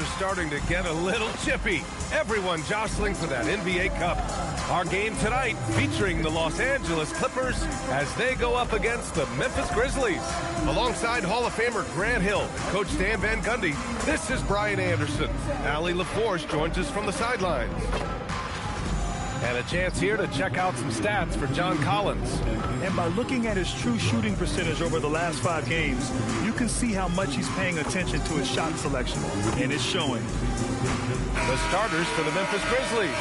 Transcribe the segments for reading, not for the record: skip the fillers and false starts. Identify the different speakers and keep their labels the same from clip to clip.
Speaker 1: are starting to get a little chippy. Everyone jostling for that NBA Cup. Our game tonight featuring the Los Angeles Clippers as they go up against the Memphis Grizzlies. Alongside Hall of Famer Grant Hill and Coach Stan Van Gundy, this is Brian Anderson. Allie LaForce joins us from the sidelines. And a chance here to check out some stats for John Collins.
Speaker 2: And by looking at his true shooting percentage over the last 5 games, you can see how much he's paying attention to his shot selection, and it's showing.
Speaker 1: The starters for the Memphis Grizzlies.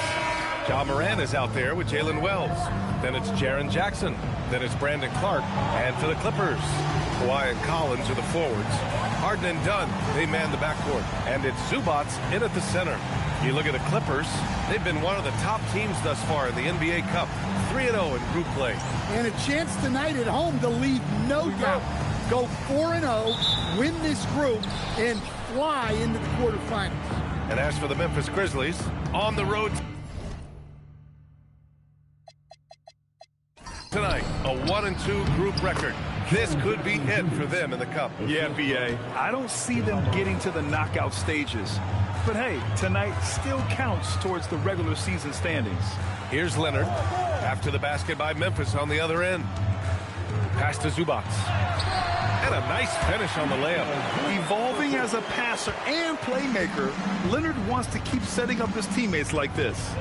Speaker 1: Ja Morant is out there with Jalen Wells. Then it's Jaren Jackson. Then it's Brandon Clark. And for the Clippers, Kawhi and Collins are the forwards. Harden and Dunn, they man the backcourt. And it's Zubats in at the center. You look at the Clippers, they've been one of the top teams thus far in the NBA Cup. 3-0 in group play.
Speaker 3: And a chance tonight at home to leave no doubt. Go 4-0, win this group, and fly into the quarterfinals.
Speaker 1: And as for the Memphis Grizzlies, on the road tonight, a 1-2 group record. This could be it for them in the Cup.
Speaker 2: Yeah, B.A. I don't see them getting to the knockout stages. But hey, tonight still counts towards the regular season standings.
Speaker 1: Here's Leonard. After the basket by Memphis on the other end. Pass to Zubats. And a nice finish on the layup.
Speaker 2: Evolving as a passer and playmaker, Leonard wants to keep setting up his teammates like this.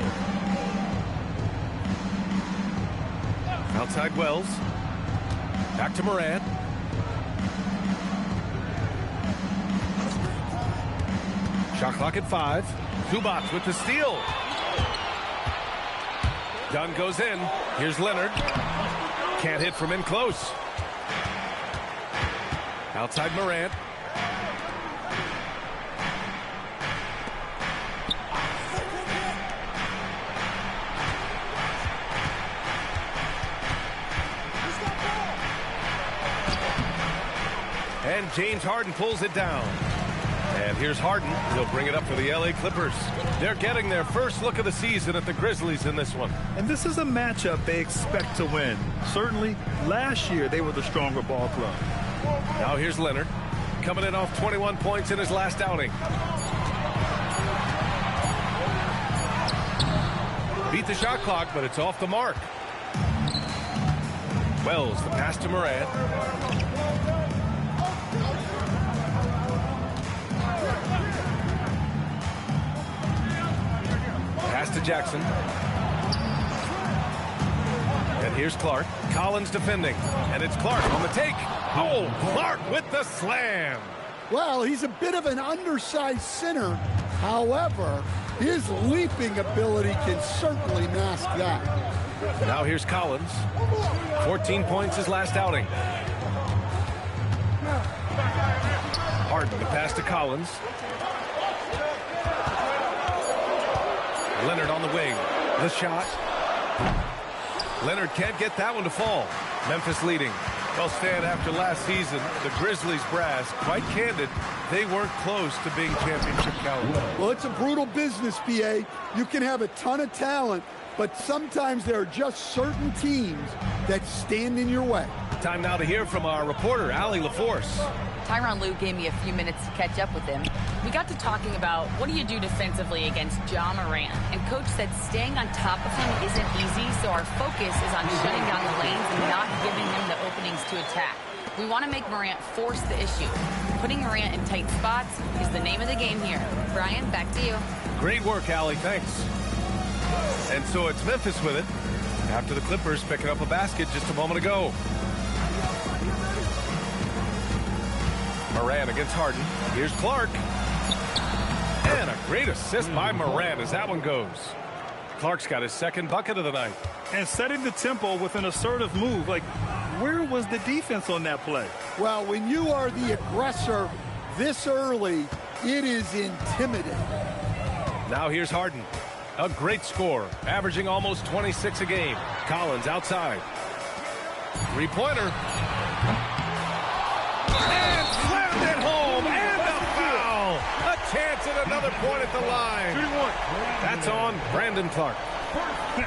Speaker 1: Outside Wells. Back to Morant. Shot clock at 5. Zubats with the steal. Dunn goes in. Here's Leonard. Can't hit from in close. Outside Morant. And James Harden pulls it down. And here's Harden. He'll bring it up for the LA Clippers. They're getting their first look of the season at the Grizzlies in this one.
Speaker 2: And this is a matchup they expect to win. Certainly, last year they were the stronger ball club.
Speaker 1: Now here's Leonard. Coming in off 21 points in his last outing. Beat the shot clock, but it's off the mark. Wells, the pass to Morant. Pass to Jackson. And here's Clark. Collins defending. And it's Clark on the take. Oh, Clark with the slam.
Speaker 3: Well, he's a bit of an undersized center. However, his leaping ability can certainly mask that.
Speaker 1: Now here's Collins. 14 points his last outing. Harden, the pass to Collins. Leonard on the wing. The shot. Leonard can't get that one to fall. Memphis leading. Well, Stan, after last season, the Grizzlies brass, quite candid, they weren't close to being championship caliber.
Speaker 3: Well, it's a brutal business, B.A. You can have a ton of talent, but sometimes there are just certain teams that stand in your way.
Speaker 1: Time now to hear from our reporter, Allie LaForce.
Speaker 4: Tyronn Lue gave me a few minutes to catch up with him. We got to talking about what do you do defensively against Ja Morant, and Coach said staying on top of him isn't easy, so our focus is on shutting down the lanes and not giving him the openings to attack. We want to make Morant force the issue. Putting Morant in tight spots is the name of the game here. Brian, back to you.
Speaker 1: Great work, Allie. Thanks. And so it's Memphis with it after the Clippers picking up a basket just a moment ago. Morant against Harden. Here's Clark. And a great assist by Morant as that one goes. Clark's got his second bucket of the night.
Speaker 2: And setting the tempo with an assertive move. Like, where was the defense on that play?
Speaker 3: Well, when you are the aggressor this early, it is intimidating.
Speaker 1: Now here's Harden. A great score, averaging almost 26 a game. Collins outside. Three-pointer. And slammed it home. And a foul. A chance at another point at the line. That's on Brandon Clark.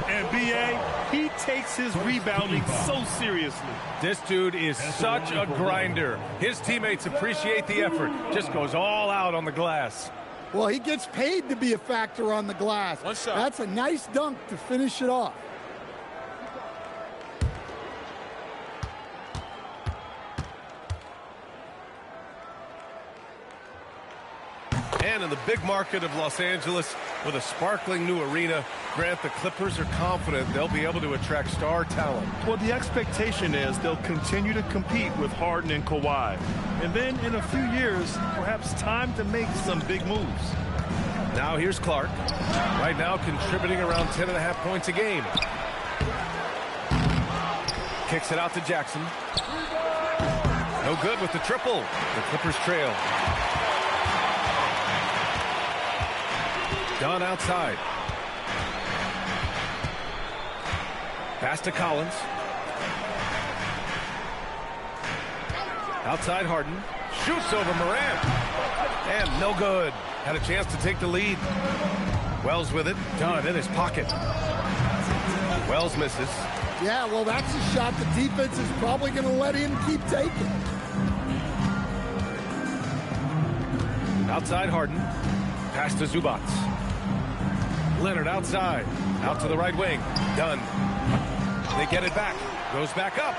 Speaker 2: And B.A., he takes his rebounding so seriously.
Speaker 1: This dude is such a grinder. His teammates appreciate the effort. Just goes all out on the glass.
Speaker 3: Well, he gets paid to be a factor on the glass.
Speaker 5: One shot.
Speaker 3: That's a nice dunk to finish it off.
Speaker 1: And in the big market of Los Angeles, with a sparkling new arena, Grant, the Clippers are confident they'll be able to attract star talent.
Speaker 2: Well, the expectation is they'll continue to compete with Harden and Kawhi. And then in a few years, perhaps time to make some big moves.
Speaker 1: Now here's Clark. Right now contributing around 10.5 points a game. Kicks it out to Jackson. No good with the triple. The Clippers trail. Dunn outside. Pass to Collins. Outside Harden. Shoots over Morant. And no good. Had a chance to take the lead. Wells with it. Dunn in his pocket. Wells misses.
Speaker 3: Yeah, well, that's a shot the defense is probably going to let him keep taking.
Speaker 1: Outside Harden. Pass to Zubac. Leonard outside. Out to the right wing. Dunn. They get it back. Goes back up.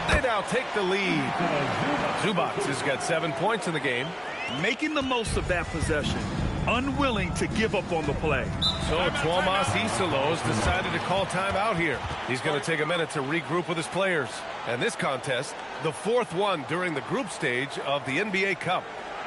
Speaker 1: They now take the lead. Zubac has got 7 points in the game.
Speaker 2: Making the most of that possession. Unwilling to give up on the play.
Speaker 1: So Tuomas Isalos decided to call timeout here. He's going to take a minute to regroup with his players. And this contest, the fourth one during the group stage of the NBA Cup.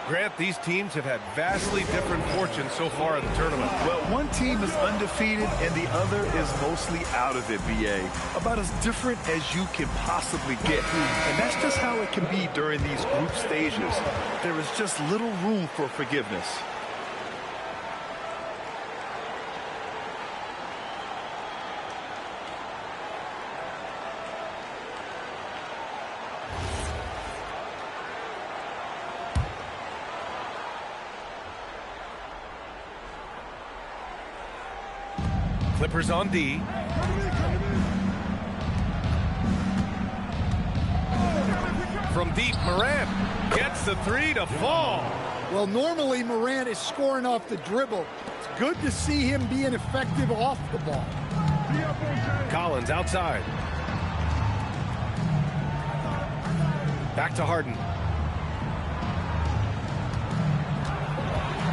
Speaker 1: Grant, these teams have had vastly different fortunes so far in the tournament.
Speaker 2: Well, one team is undefeated and the other is mostly out of it, BA. About as different as you can possibly get. And that's just how it can be during these group stages. There is just little room for forgiveness.
Speaker 1: Clippers on D. From deep, Morant gets the three to fall.
Speaker 3: Well, normally Morant is scoring off the dribble. It's good to see him being effective off the ball.
Speaker 1: Collins outside. Back to Harden.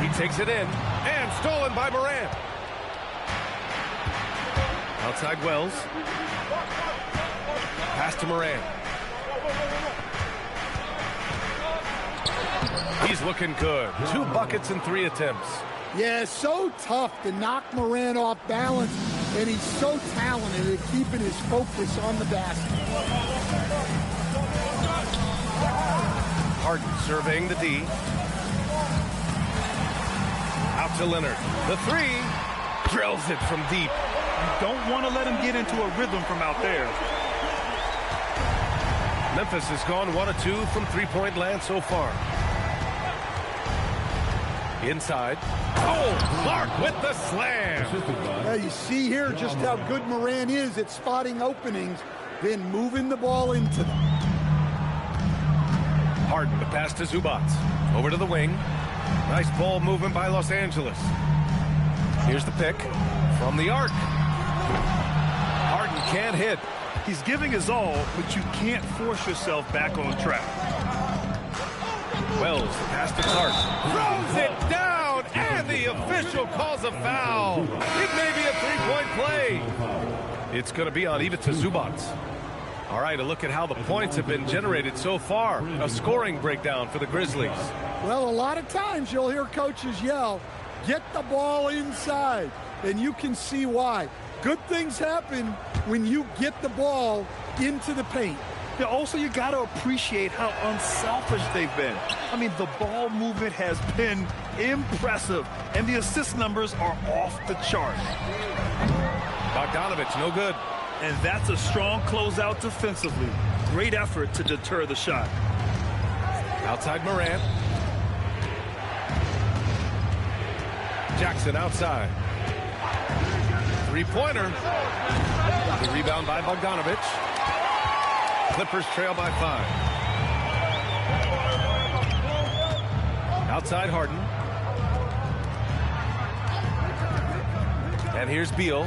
Speaker 1: He takes it in and stolen by Morant. Outside Wells. Pass to Morant. He's looking good. 2 buckets and 3 attempts.
Speaker 3: Yeah, so tough to knock Morant off balance, and he's so talented at keeping his focus on the basket.
Speaker 1: Harden surveying the D. Out to Leonard. The 3. Drills it from deep.
Speaker 2: You don't want to let him get into a rhythm from out there.
Speaker 1: Memphis has gone 1 of 2 from three-point land so far. Inside. Oh, Clark with the slam.
Speaker 3: Now you see here just how good Morant is at spotting openings, then moving the ball into them.
Speaker 1: Harden, the pass to Zubac. Over to the wing. Nice ball movement by Los Angeles. Here's the pick from the arc. Harden can't hit.
Speaker 2: He's giving his all, but you can't force yourself back on track.
Speaker 1: Wells, pass to Clark. Throws it down, and the official calls a foul. It may be a three-point play. It's going to be on Ivica Zubac. All right, a look at how the points have been generated so far. A scoring breakdown for the Grizzlies.
Speaker 3: Well, a lot of times you'll hear coaches yell, get the ball inside, and you can see why. Good things happen when you get the ball into the paint.
Speaker 2: Yeah, also, you got to appreciate how unselfish they've been. I mean, the ball movement has been impressive, and the assist numbers are off the chart.
Speaker 1: Bogdanovich, no good.
Speaker 2: And that's a strong closeout defensively. Great effort to deter the shot.
Speaker 1: Outside Morant. Jackson outside. Three-pointer. The rebound by Bogdanovich. Clippers trail by 5. Outside Harden. And here's Beal.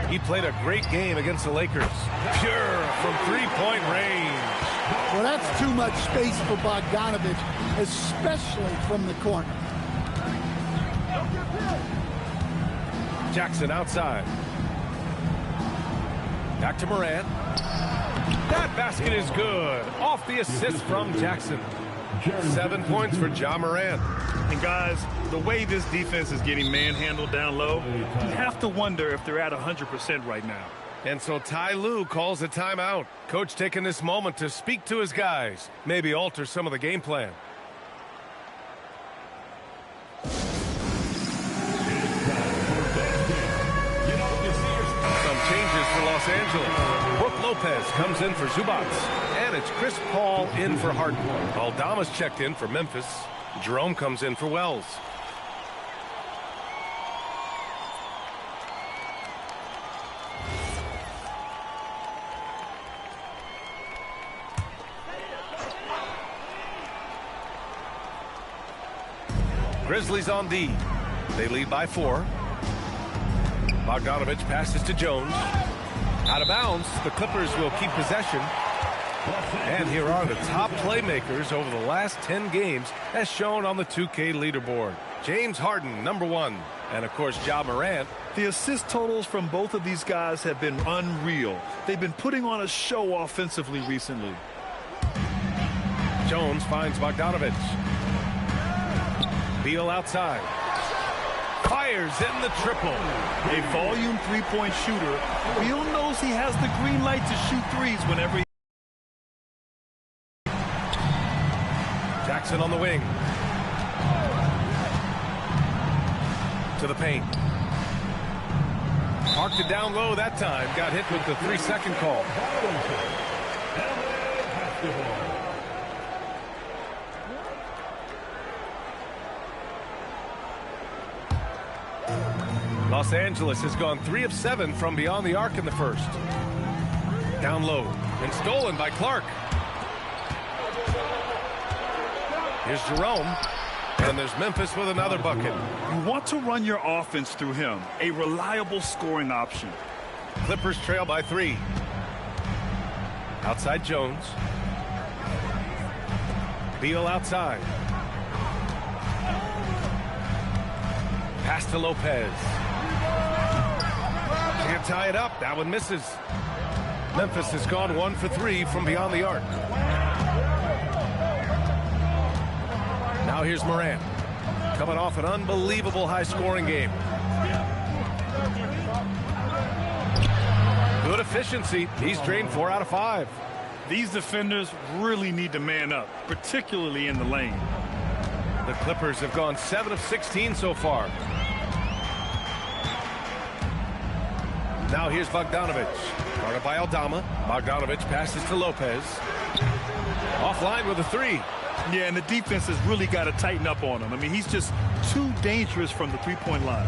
Speaker 1: He played a great game against the Lakers. Pure from three-point range.
Speaker 3: Well, that's too much space for Bogdanovich, especially from the corner.
Speaker 1: Jackson outside. Back to Morant. That basket is good. Off the assist from Jackson. 7 points for Ja Morant.
Speaker 2: And guys, the way this defense is getting manhandled down low, you have to wonder if they're at 100% right now.
Speaker 1: And so Ty Lue calls a timeout. Coach taking this moment to speak to his guys, maybe alter some of the game plan. Some changes for Los Angeles. Brook Lopez comes in for Zubats. And it's Chris Paul in for Harden. Aldama's checked in for Memphis. Jerome comes in for Wells. Grizzlies on D. They lead by 4. Bogdanovich passes to Jones. Out of bounds, the Clippers will keep possession. And here are the top playmakers over the last 10 games as shown on the 2K leaderboard. James Harden, number 1. And, of course, Ja Morant.
Speaker 2: The assist totals from both of these guys have been unreal. They've been putting on a show offensively recently.
Speaker 1: Jones finds Bogdanovich. Beal outside. Fires in the triple.
Speaker 2: A volume three-point shooter. Beal knows he has the green light to shoot threes whenever he...
Speaker 1: Jackson on the wing. To the paint. Parked it down low that time. Got hit with the 3-second call. Los Angeles has gone 3 of 7 from beyond the arc in the first. Down low and stolen by Clark. Here's Jerome, and there's Memphis with another bucket.
Speaker 2: You want to run your offense through him, a reliable scoring option.
Speaker 1: Clippers trail by 3. Outside Jones. Beal outside. Pass to Lopez. Can't tie it up. That one misses. Memphis has gone 1 for 3 from beyond the arc. Now here's Morant, coming off an unbelievable high-scoring game. Good efficiency. He's drained 4 out of 5.
Speaker 2: These defenders really need to man up, particularly in the lane.
Speaker 1: The Clippers have gone 7 of 16 so far. Now here's Bogdanovich, guarded by Aldama. Bogdanovich passes to Lopez. Offline with a 3.
Speaker 2: Yeah, and the defense has really got to tighten up on him. I mean, he's just too dangerous from the three-point line.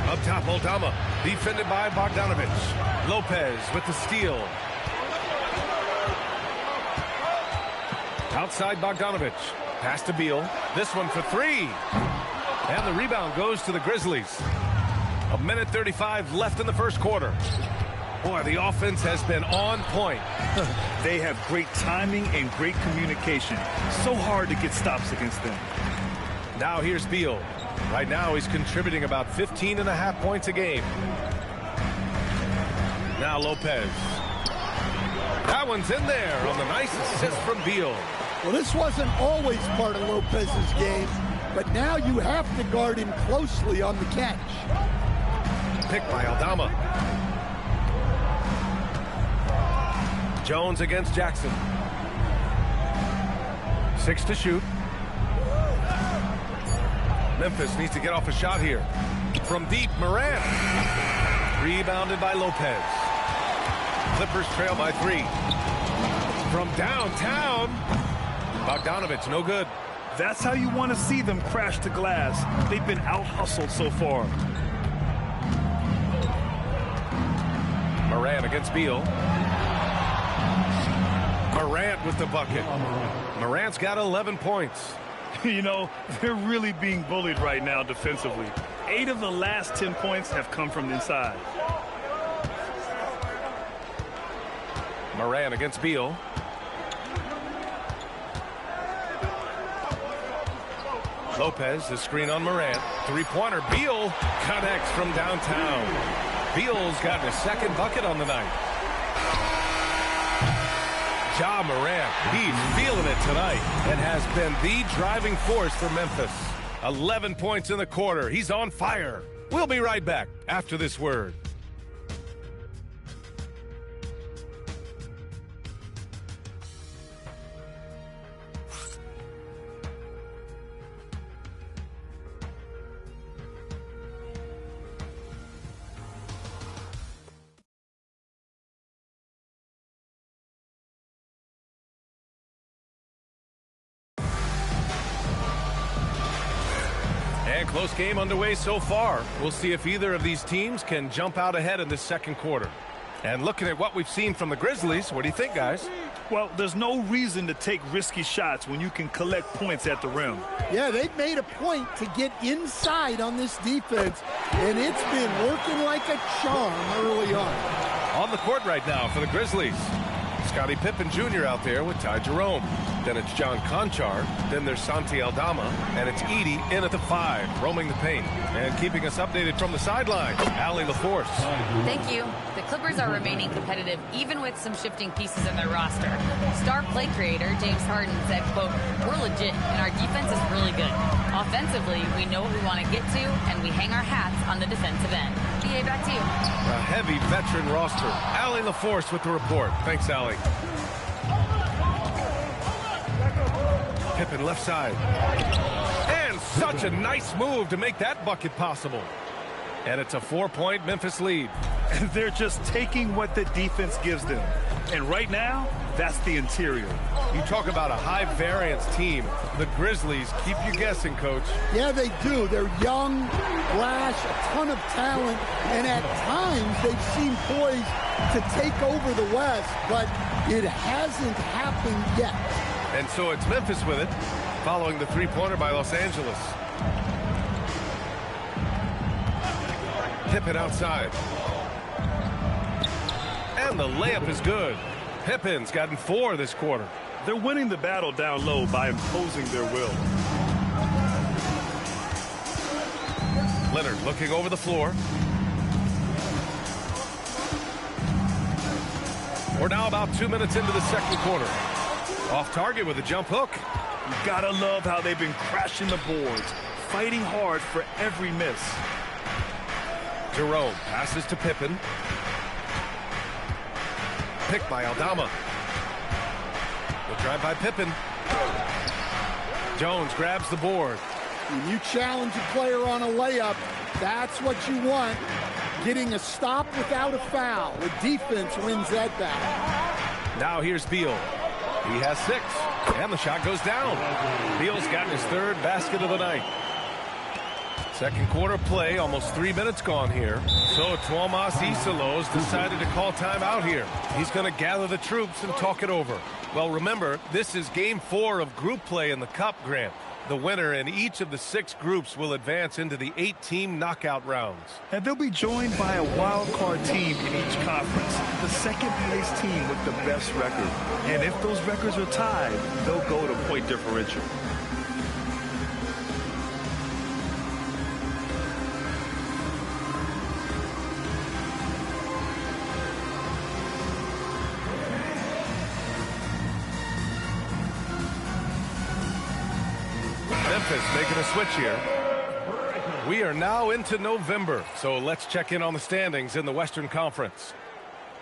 Speaker 1: Up top, Aldama, defended by Bogdanovich. Lopez with the steal. Outside Bogdanovich. Pass to Beal. This one for 3. And the rebound goes to the Grizzlies. 1:35 left in the first quarter. Boy, the offense has been on point.
Speaker 2: They have great timing and great communication. So hard to get stops against them.
Speaker 1: Now here's Beal. Right now he's contributing about 15.5 points a game. Now Lopez. That one's in there on the nice assist from Beal.
Speaker 3: Well, this wasn't always part of Lopez's game, but now you have to guard him closely on the catch.
Speaker 1: Picked by Aldama. Jones against Jackson. 6 to shoot. Memphis needs to get off a shot here. From deep, Morant. Rebounded by Lopez. Clippers trail by 3. From downtown, Bogdanovich, no good.
Speaker 2: That's how you want to see them crash the glass. They've been out-hustled so far.
Speaker 1: Morant against Beal. Morant with the bucket. Morant's got 11 points.
Speaker 2: You know, they're really being bullied right now defensively. 8 of the last 10 points have come from inside.
Speaker 1: Moran against Beal. Lopez, the screen on Moran. Three-pointer. Beal connects from downtown. Beal's gotten a second bucket on the night. Ja Morant, he's feeling it tonight and has been the driving force for Memphis. 11 points in the quarter. He's on fire. We'll be right back after this word. And close game underway so far. We'll see if either of these teams can jump out ahead in this second quarter. And looking at what we've seen from the Grizzlies, what do you think, guys?
Speaker 2: Well, there's no reason to take risky shots when you can collect points at the rim.
Speaker 3: Yeah, they've made a point to get inside on this defense, and it's been working like a charm early on.
Speaker 1: On the court right now for the Grizzlies. Scottie Pippen Jr. out there with Ty Jerome. Then it's John Conchar. Then there's Santi Aldama. And it's Edey in at the 5, roaming the paint. And keeping us updated from the sidelines, Allie LaForce.
Speaker 4: Thank you. The Clippers are remaining competitive even with some shifting pieces in their roster. Star play creator James Harden said, quote, "We're legit and our defense is really good. Offensively, we know what we want to get to and we hang our hats on the defensive end." BA, back to you.
Speaker 1: A heavy veteran roster. Allie LaForce with the report. Thanks, Allie. Pippen left side. And such a nice move to make that bucket possible. And it's a 4-point Memphis lead.
Speaker 2: And they're just taking what the defense gives them. And right now, that's the interior.
Speaker 1: You talk about a high-variance team. The Grizzlies keep you guessing, Coach.
Speaker 3: Yeah, they do. They're young, brash, a ton of talent, and at times they've seemed poised to take over the West, but it hasn't happened yet.
Speaker 1: And so it's Memphis with it, following the three-pointer by Los Angeles. Pippen outside. And the layup is good. Pippen's gotten 4 this quarter.
Speaker 2: They're winning the battle down low by imposing their will.
Speaker 1: Leonard looking over the floor. We're now about 2 minutes into the second quarter. Off target with a jump hook.
Speaker 2: You gotta love how they've been crashing the boards, fighting hard for every miss.
Speaker 1: Jerome passes to Pippen. Picked by Aldama. The drive by Pippen. Jones grabs the board.
Speaker 3: When you challenge a player on a layup, that's what you want. Getting a stop without a foul. The defense wins that battle.
Speaker 1: Now here's Beal. He has 6, and the shot goes down. Beal's gotten his 3rd basket of the night. Second quarter play, almost 3 minutes gone here. So Tuomas Isalos decided to call timeout here. He's going to gather the troops and talk it over. Well, remember, this is game 4 of group play in the Cup, Grant. The winner in each of the 6 groups will advance into the 8-team knockout rounds.
Speaker 2: And they'll be joined by a wild card team in each conference, the second place team with the best record. And if those records are tied, they'll go to point differential.
Speaker 1: Memphis making a switch here. We are now into November, so let's check in on the standings in the Western Conference.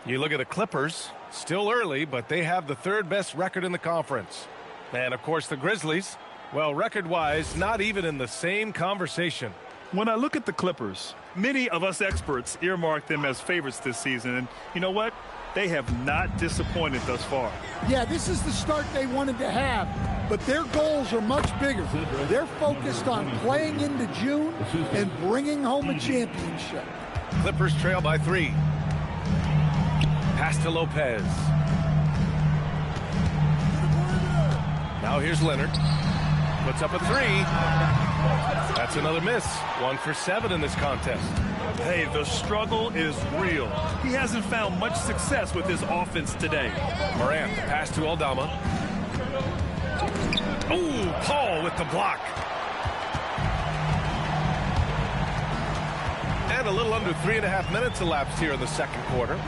Speaker 1: You look at the Clippers, still early, but they have the 3rd best record in the conference. And, of course, the Grizzlies, well, record-wise, not even in the same conversation.
Speaker 2: When I look at the Clippers, many of us experts earmark them as favorites this season. And you know what? They have not disappointed thus far.
Speaker 3: Yeah, this is the start they wanted to have, but their goals are much bigger. They're focused on playing into June and bringing home a championship.
Speaker 1: Clippers trail by 3. Pass to Lopez. Now here's Leonard. Puts up a three. That's another miss. 1 for 7 in this contest.
Speaker 2: Hey, the struggle is real. He hasn't found much success with his offense today.
Speaker 1: Morant, pass to Aldama. Oh, Paul with the block. And a little under 3.5 minutes elapsed here in the second quarter.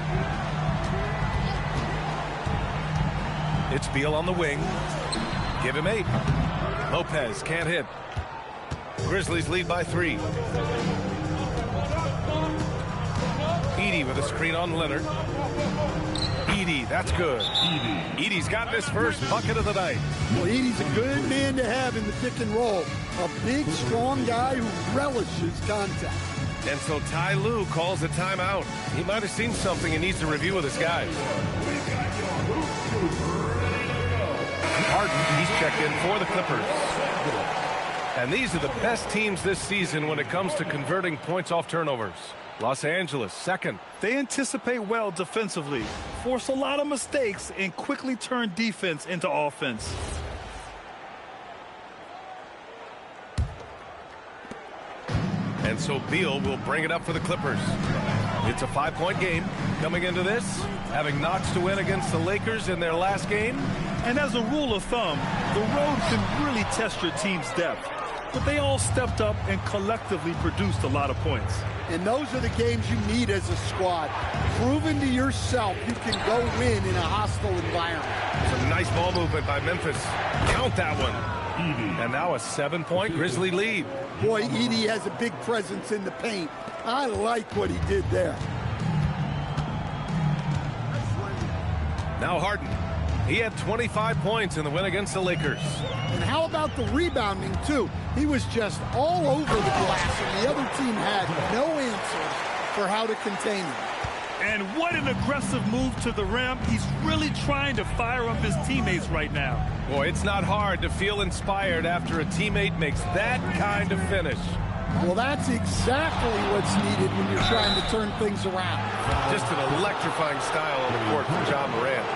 Speaker 1: It's Beal on the wing. Give him 8. Lopez can't hit. Grizzlies lead by 3. Edey with a screen on Leonard. Edey, that's good. Edey's got his first bucket of the night.
Speaker 3: Well, Edey's a good man to have in the pick and roll. A big, strong guy who relishes contact.
Speaker 1: And so Ty Lue calls a timeout. He might have seen something and needs to review with his guys. Harden, he's checked in for the Clippers. And these are the best teams this season when it comes to converting points off turnovers. Los Angeles, second.
Speaker 2: They anticipate well defensively, force a lot of mistakes, and quickly turn defense into offense.
Speaker 1: And so Beal will bring it up for the Clippers. It's a 5-point game coming into this, having notched to win against the Lakers in their last game.
Speaker 2: And as a rule of thumb, the road can really test your team's depth. But they all stepped up and collectively produced a lot of points.
Speaker 3: And those are the games you need as a squad. Proving to yourself you can go win in a hostile environment.
Speaker 1: Some nice ball movement by Memphis. Count that one. And now a 7-point Grizzly lead.
Speaker 3: Boy, Edey has a big presence in the paint. I like what he did there.
Speaker 1: Now Harden. He had 25 points in the win against the Lakers.
Speaker 3: And how about the rebounding, too? He was just all over the glass, and the other team had no answer for how to contain him.
Speaker 2: And what an aggressive move to the rim. He's really trying to fire up his teammates right now.
Speaker 1: Boy, it's not hard to feel inspired after a teammate makes that kind of finish.
Speaker 3: Well, that's exactly what's needed when you're trying to turn things around.
Speaker 1: Just an electrifying style on the court from John Morant.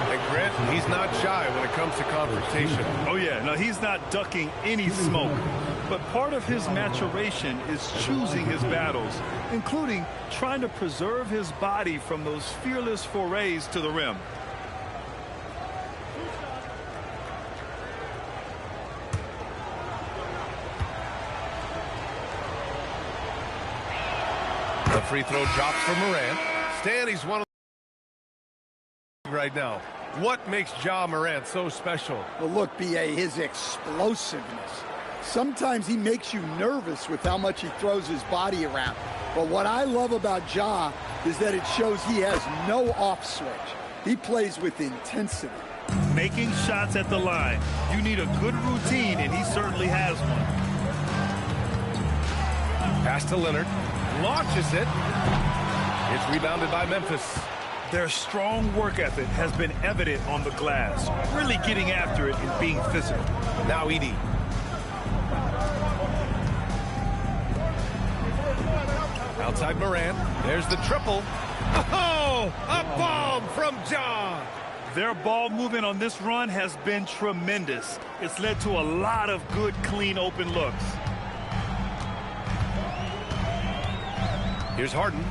Speaker 1: And Grant, he's not shy when it comes to confrontation.
Speaker 2: Oh, yeah. No, he's not ducking any smoke. But part of his maturation is choosing his battles, including trying to preserve his body from those fearless forays to the rim.
Speaker 1: The free throw drops for Morant. Stan, he's one of the right now. What makes Ja Morant so special?
Speaker 3: Well, look, B.A., his explosiveness. Sometimes he makes you nervous with how much he throws his body around. But what I love about Ja is that it shows he has no off switch. He plays with intensity.
Speaker 2: Making shots at the line. You need a good routine, and he certainly has one.
Speaker 1: Pass to Leonard. Launches it. It's rebounded by Memphis.
Speaker 2: Their strong work ethic has been evident on the glass, really getting after it and being physical.
Speaker 1: Now Edey. Outside Morant. There's the triple. Oh, a bomb from Ja.
Speaker 2: Their ball movement on this run has been tremendous. It's led to a lot of good, clean, open looks.
Speaker 1: Here's Harden.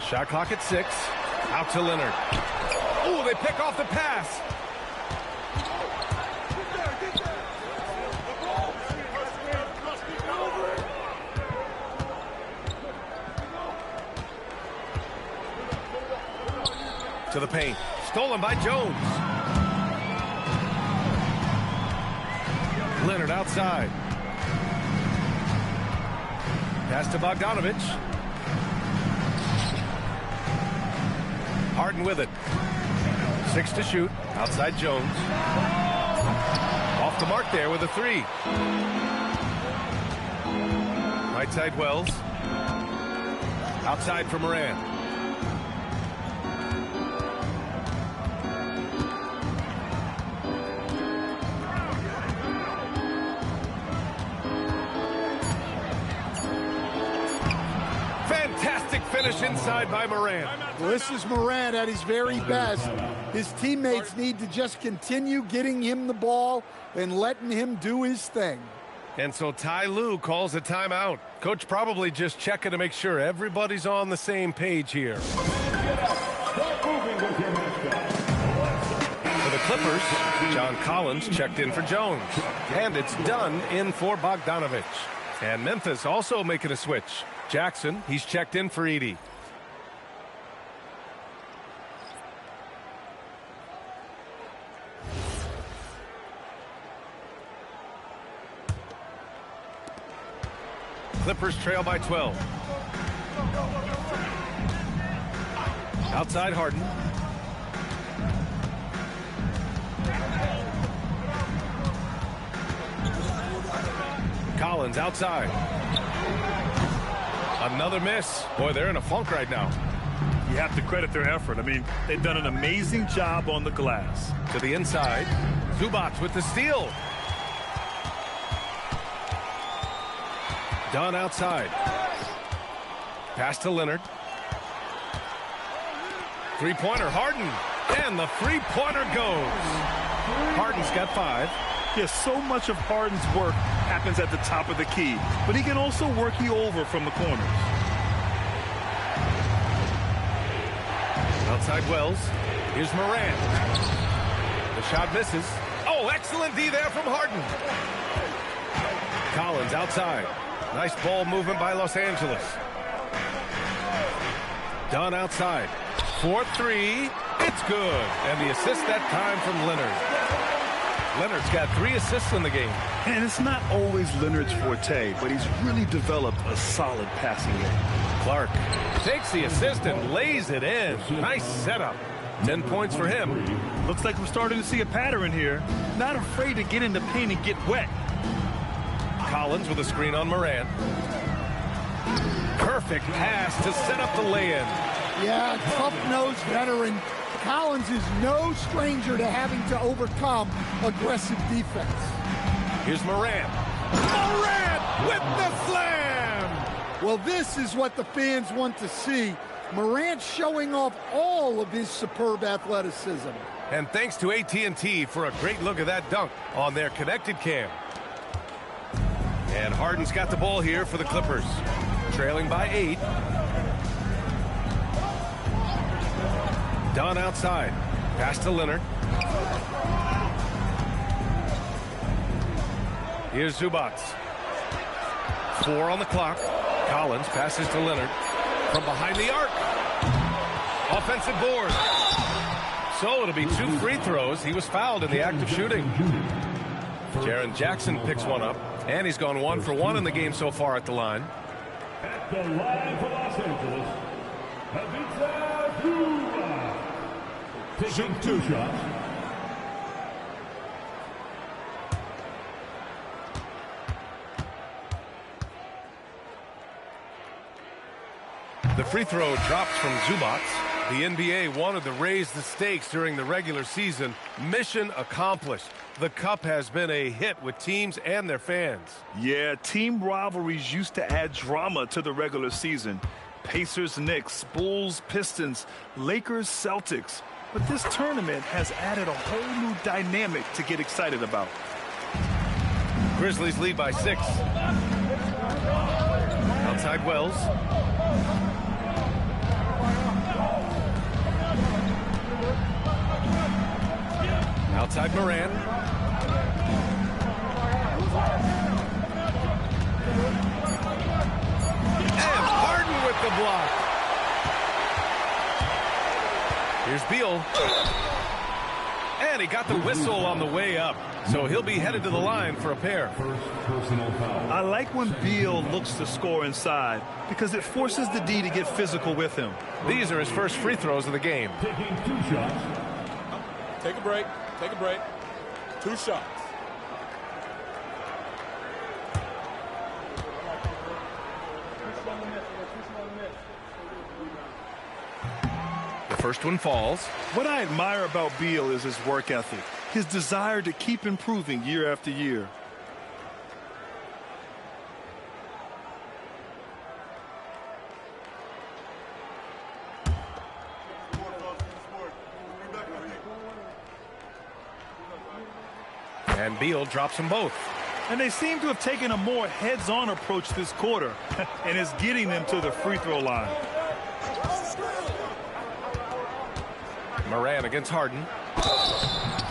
Speaker 1: Shot clock at 6. Out to Leonard. Oh, they pick off the pass. To the paint. Stolen by Jones. Leonard outside. Pass to Bogdanovich. Harden with it. 6 to shoot. Outside Jones. Off the mark there with a 3. Right side Wells. Outside for Morant. Fantastic finish inside by Morant.
Speaker 3: Well, this is Morant at his very best. His teammates need to just continue getting him the ball and letting him do his thing.
Speaker 1: And so Ty Lue calls a timeout. Coach probably just checking to make sure everybody's on the same page here. For the Clippers, John Collins checked in for Jones. And it's done in for Bogdanovich. And Memphis also making a switch. Jackson, he's checked in for Edey. Clippers trail by 12. Outside Harden. Collins outside. Another miss. Boy, they're in a funk right now.
Speaker 2: You have to credit their effort. I mean, they've done an amazing job on the glass.
Speaker 1: To the inside. Zubac with the steal. Dunn outside. Pass to Leonard. Three-pointer, Harden. And the three-pointer goes. Harden's got 5.
Speaker 2: Yes, so much of Harden's work happens at the top of the key, but he can also work you over from the corners.
Speaker 1: Outside Wells. Here's Morant. The shot misses. Oh, excellent D there from Harden. Collins outside. Nice ball movement by Los Angeles. Dunn outside. 4-3. It's good. And the assist that time from Leonard. Leonard's got 3 assists in the game.
Speaker 2: And it's not always Leonard's forte, but he's really developed a solid passing game.
Speaker 1: Clark takes the assist and lays it in. Nice setup. 10 points for him.
Speaker 2: Looks like we're starting to see a pattern here. Not afraid to get in the paint and get wet.
Speaker 1: Collins with a screen on Morant. Perfect pass to set up the lay-in.
Speaker 3: Yeah, tough-nosed veteran. Collins is no stranger to having to overcome aggressive defense.
Speaker 1: Here's Morant. Morant with the slam!
Speaker 3: Well, this is what the fans want to see. Morant showing off all of his superb athleticism.
Speaker 1: And thanks to AT&T for a great look at that dunk on their connected cam. And Harden's got the ball here for the Clippers. Trailing by 8. Dunn outside. Pass to Leonard. Here's Zubac. 4 on the clock. Collins passes to Leonard. From behind the arc. Offensive board. So it'll be 2 free throws. He was fouled in the act of shooting. Jaren Jackson picks one up. And he's gone 1 for 1 in the game so far at the line.
Speaker 5: At the line for Los Angeles, taking 2 shots.
Speaker 1: The free throw drops from Zubac. The NBA wanted to raise the stakes during the regular season. Mission accomplished. The cup has been a hit with teams and their fans.
Speaker 2: Yeah, team rivalries used to add drama to the regular season. Pacers, Knicks, Bulls, Pistons, Lakers, Celtics. But this tournament has added a whole new dynamic to get excited about.
Speaker 1: Grizzlies lead by 6. Outside Wells. Outside Morant. And Harden with the block. Here's Beal. And he got the whistle on the way up. So he'll be headed to the line for a pair.
Speaker 2: I like when Beal looks to score inside because it forces the D to get physical with him.
Speaker 1: These are his first free throws of the game.
Speaker 5: Taking 2 shots.
Speaker 6: Take a break. Take a break. 2 shots.
Speaker 1: The first one falls.
Speaker 2: What I admire about Beal is his work ethic, his desire to keep improving year after year.
Speaker 1: And Beal drops them both.
Speaker 2: And they seem to have taken a more heads-on approach this quarter, and it's getting them to the free throw line.
Speaker 1: Morant against Harden.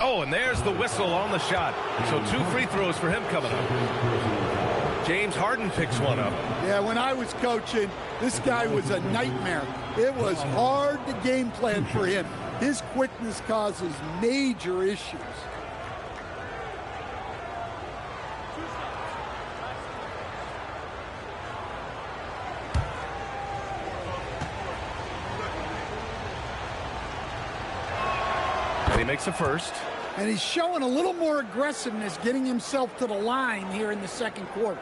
Speaker 1: Oh, and there's the whistle on the shot. So 2 free throws for him coming up. James Harden picks one up.
Speaker 3: Yeah, when I was coaching, this guy was a nightmare. It was hard to game plan for him. His quickness causes major issues.
Speaker 1: And he makes the first.
Speaker 3: And he's showing a little more aggressiveness, getting himself to the line here in the second quarter.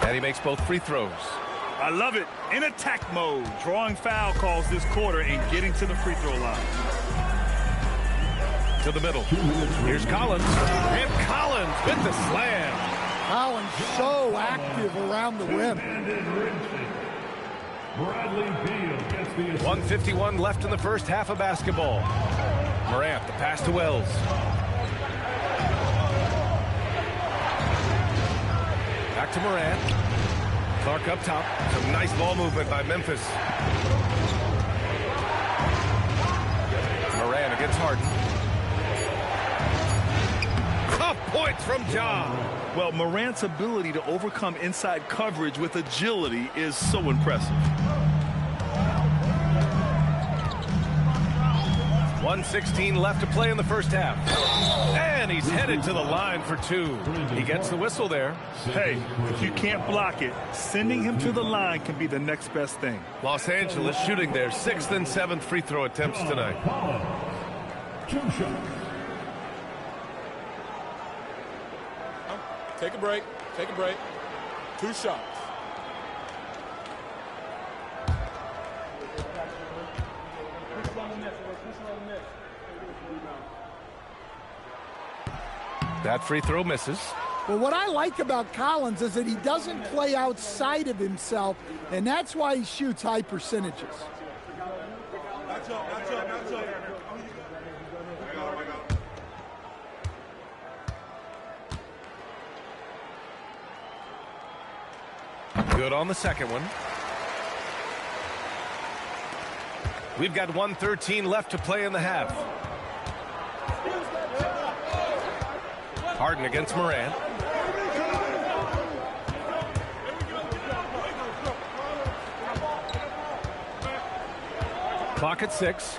Speaker 1: And he makes both free throws.
Speaker 2: I love it. In attack mode, drawing foul calls this quarter and getting to the free throw line.
Speaker 1: To the middle. Here's Collins. And Collins with the slam.
Speaker 3: Collins so active around the rim.
Speaker 1: 1:51 left in the first half of basketball. Morant, the pass to Wells. Back to Morant. Clark up top. Some nice ball movement by Memphis. Morant against Harden. Tough points from Ja.
Speaker 2: Well, Morant's ability to overcome inside coverage with agility is so impressive.
Speaker 1: 1:16 left to play in the first half. And he's headed to the line for 2. He gets the whistle there.
Speaker 2: Hey, if you can't block it, sending him to the line can be the next best thing.
Speaker 1: Los Angeles shooting their 6th and 7th free throw attempts tonight.
Speaker 5: 2 shots.
Speaker 6: Take a break. Take a break. 2 shots.
Speaker 1: That free throw misses.
Speaker 3: But what I like about Collins is that he doesn't play outside of himself, and that's why he shoots high percentages.
Speaker 1: Good on the second one. We've got 1:13 left to play in the half. Harden against Morant. Clock at 6.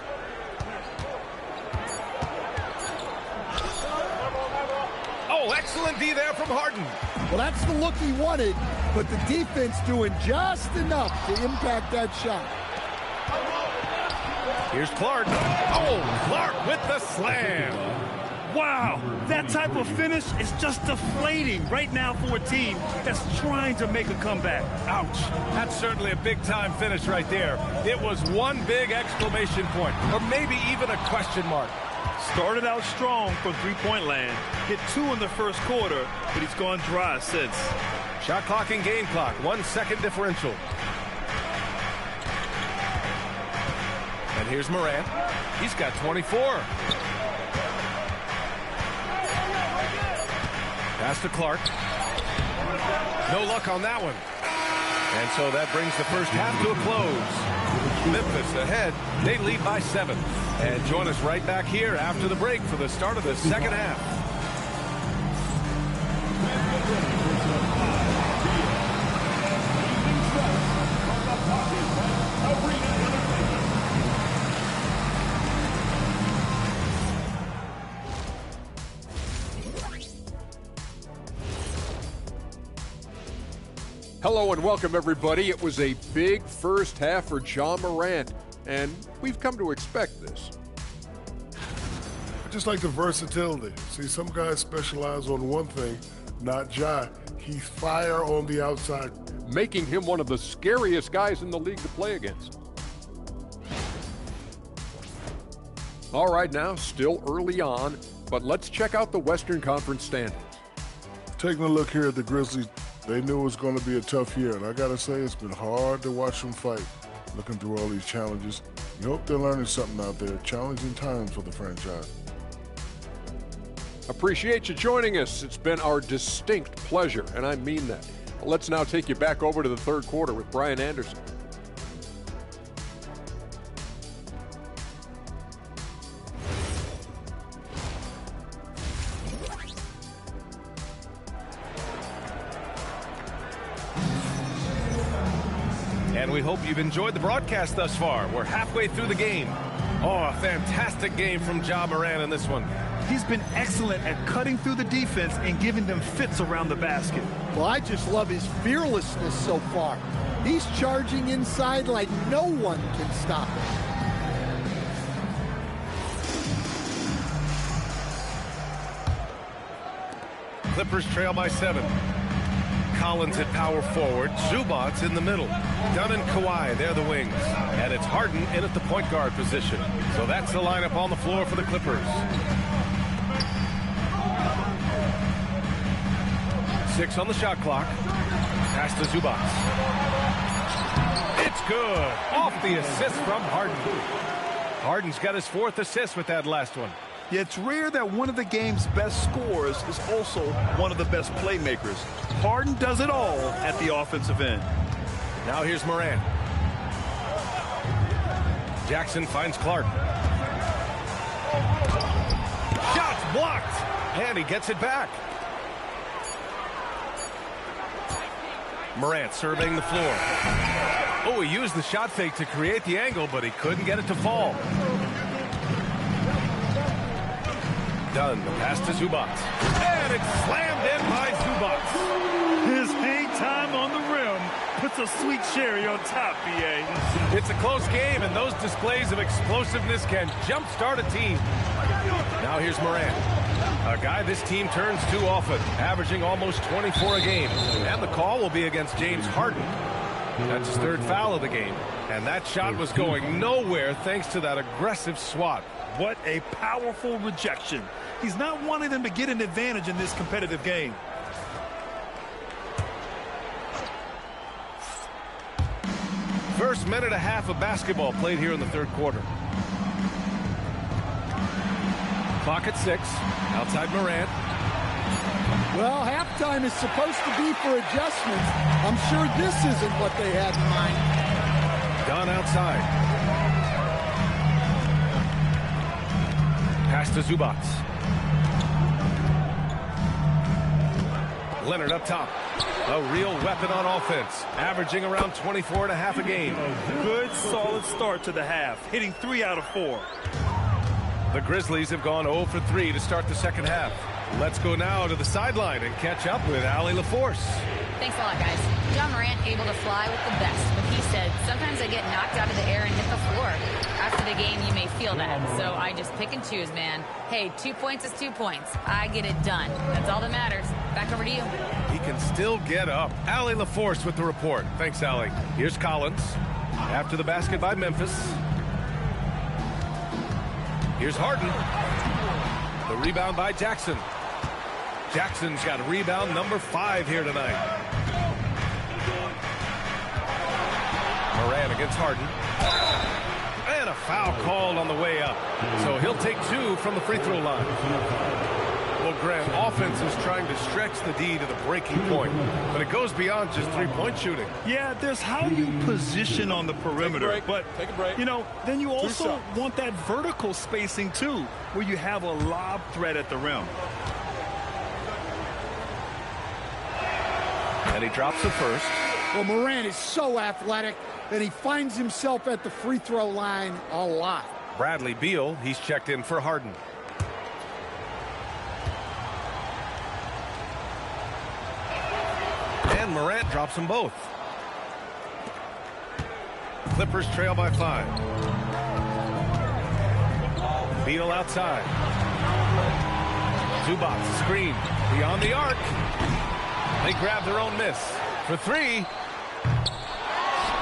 Speaker 1: Oh, excellent D there from Harden.
Speaker 3: Well, that's the look he wanted, but the defense doing just enough to impact that shot.
Speaker 1: Here's Clark. Oh, Clark with the slam.
Speaker 2: Wow, that type of finish is just deflating right now for a team that's trying to make a comeback.
Speaker 1: Ouch. That's certainly a big-time finish right there. It was one big exclamation point, or maybe even a question mark.
Speaker 2: Started out strong from three-point land, hit 2 in the first quarter, but he's gone dry since.
Speaker 1: Shot clock and game clock, 1 second differential. And here's Morant. He's got 24. Pass to Clark. No luck on that one. And so that brings the first half to a close. Memphis ahead. They lead by 7. And join us right back here after the break for the start of the second half.
Speaker 7: Hello and welcome, everybody. It was a big first half for Ja Morant, and we've come to expect this.
Speaker 8: I just like the versatility. See, some guys specialize on one thing, not Ja. He's fire on the outside.
Speaker 7: Making him one of the scariest guys in the league to play against. All right, now, still early on, but let's check out the Western Conference standings.
Speaker 8: Taking a look here at the Grizzlies, they knew it was going to be a tough year, and I got to say it's been hard to watch them fight, looking through all these challenges. You hope they're learning something out there. Challenging times for the franchise.
Speaker 7: Appreciate you joining us. It's been our distinct pleasure, and I mean that. Let's now take you back over to the third quarter with Brian Anderson.
Speaker 1: And we hope you've enjoyed the broadcast thus far. We're halfway through the game. Oh, a fantastic game from Ja Morant in this one.
Speaker 2: He's been excellent at cutting through the defense and giving them fits around the basket.
Speaker 3: Well, I just love his fearlessness so far. He's charging inside like no one can stop him.
Speaker 1: Clippers trail by 7. Collins at power forward. Zubac's in the middle. Dunn and Kawhi, they're the wings. And it's Harden in at the point guard position. So that's the lineup on the floor for the Clippers. 6 on the shot clock. Pass to Zubac. It's good. Off the assist from Harden. Harden's got his 4th assist with that last one.
Speaker 2: Yeah, it's rare that one of the game's best scorers is also one of the best playmakers. Harden does it all at the offensive end.
Speaker 1: Now here's Morant. Jackson finds Clark. Shots blocked. And he gets it back. Morant surveying the floor. Oh, he used the shot fake to create the angle, but he couldn't get it to fall. Dunn, the pass to Zubac. And it's slammed in by Zubac.
Speaker 2: His hang time on the rim puts a sweet cherry on top, B.A.
Speaker 1: It's a close game, and those displays of explosiveness can jumpstart a team. Now here's Morant. A guy this team turns to often, averaging almost 24 a game. And the call will be against James Harden. That's his 3rd foul of the game. And that shot was going nowhere thanks to that aggressive swat.
Speaker 2: What a powerful rejection. He's not wanting them to get an advantage in this competitive game.
Speaker 1: First minute and a half of basketball played here in the 3rd quarter. Clock at 6. Outside Morant.
Speaker 3: Well, halftime is supposed to be for adjustments. I'm sure this isn't what they had in mind.
Speaker 1: Dunn outside. Pass to Zubac. Leonard up top. A real weapon on offense, averaging around 24 and a half a game.
Speaker 2: Good, solid start to the half, hitting 3 out of 4.
Speaker 1: The Grizzlies have gone 0 for 3 to start the second half. Let's go now to the sideline and catch up with Allie LaForce.
Speaker 4: Thanks a lot, guys. Ja Morant able to fly with the best, but he said, sometimes I get knocked out of the air and hit the floor. After the game, you may feel that, so I just pick and choose, man. Hey, 2 points is 2 points. I get it done. That's all that matters. Back over to you.
Speaker 1: He can still get up. Allie LaForce with the report. Thanks, Allie. Here's Collins. After the basket by Memphis. Here's Harden. The rebound by Jackson. Jackson's got rebound number 5 here tonight. Morant against Harden. And a foul called on the way up. So he'll take 2 from the free throw line. Well, Grant, offense is trying to stretch the D to the breaking point, but it goes beyond just three-point shooting.
Speaker 2: Yeah, there's how you position on the perimeter, but
Speaker 6: Take a break.
Speaker 2: you know, then you also want that vertical spacing too, where you have a lob threat at the rim.
Speaker 1: And he drops the first.
Speaker 3: Well, Morant is so athletic, and he finds himself at the free throw line a lot.
Speaker 1: Bradley Beal, he's checked in for Harden. And Morant drops them both. Clippers trail by 5. Beal outside. Zubac screen beyond the arc. They grab their own miss. For 3.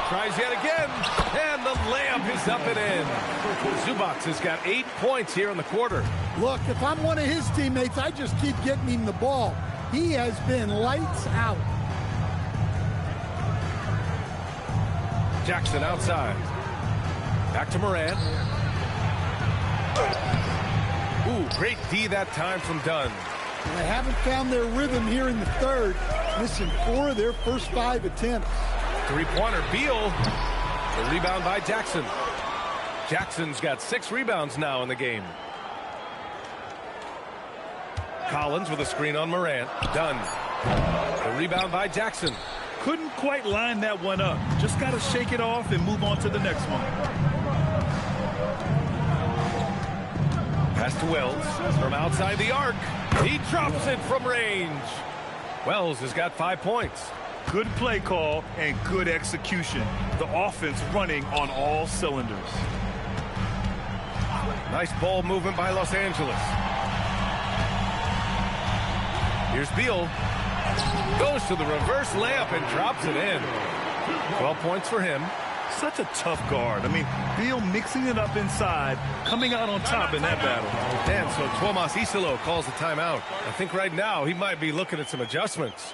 Speaker 1: Tries yet again. And the layup is up and in. Zubac has got 8 points here in the quarter.
Speaker 3: Look, if I'm one of his teammates, I just keep getting him the ball. He has been lights out.
Speaker 1: Jackson outside. Back to Morant. Ooh, great D that time from Dunn.
Speaker 3: They haven't found their rhythm here in the third, missing 4 of their first 5 attempts.
Speaker 1: Three-pointer, Beal. The rebound by Jackson. Jackson's got 6 rebounds now in the game. Collins with a screen on Morant. Dunn. The rebound by Jackson.
Speaker 2: Couldn't quite line that one up. Just got to shake it off and move on to the next one.
Speaker 1: Pass to Wells from outside the arc. He drops it from range. Wells has got 5 points.
Speaker 2: Good play call and good execution. The offense running on all cylinders.
Speaker 1: Nice ball movement by Los Angeles. Here's Beal. Goes to the reverse layup and drops it in. 12 points for him.
Speaker 2: Such a tough guard. I mean, Beal mixing it up inside, coming out on top in that battle.
Speaker 1: And so Tomas Isilo calls the timeout. I think right now he might be looking at some adjustments.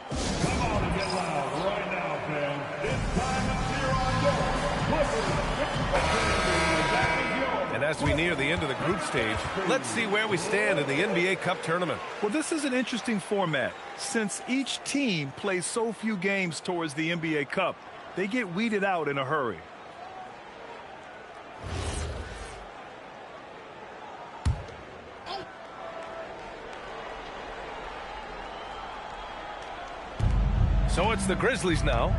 Speaker 5: Come on and get loud right now, fans. It's time to cheer on your Clippers.
Speaker 1: And as we near the end of the group stage, let's see where we stand in the NBA Cup tournament.
Speaker 2: Well, this is an interesting format. Since each team plays so few games towards the NBA Cup, they get weeded out in a hurry.
Speaker 1: So it's the Grizzlies now.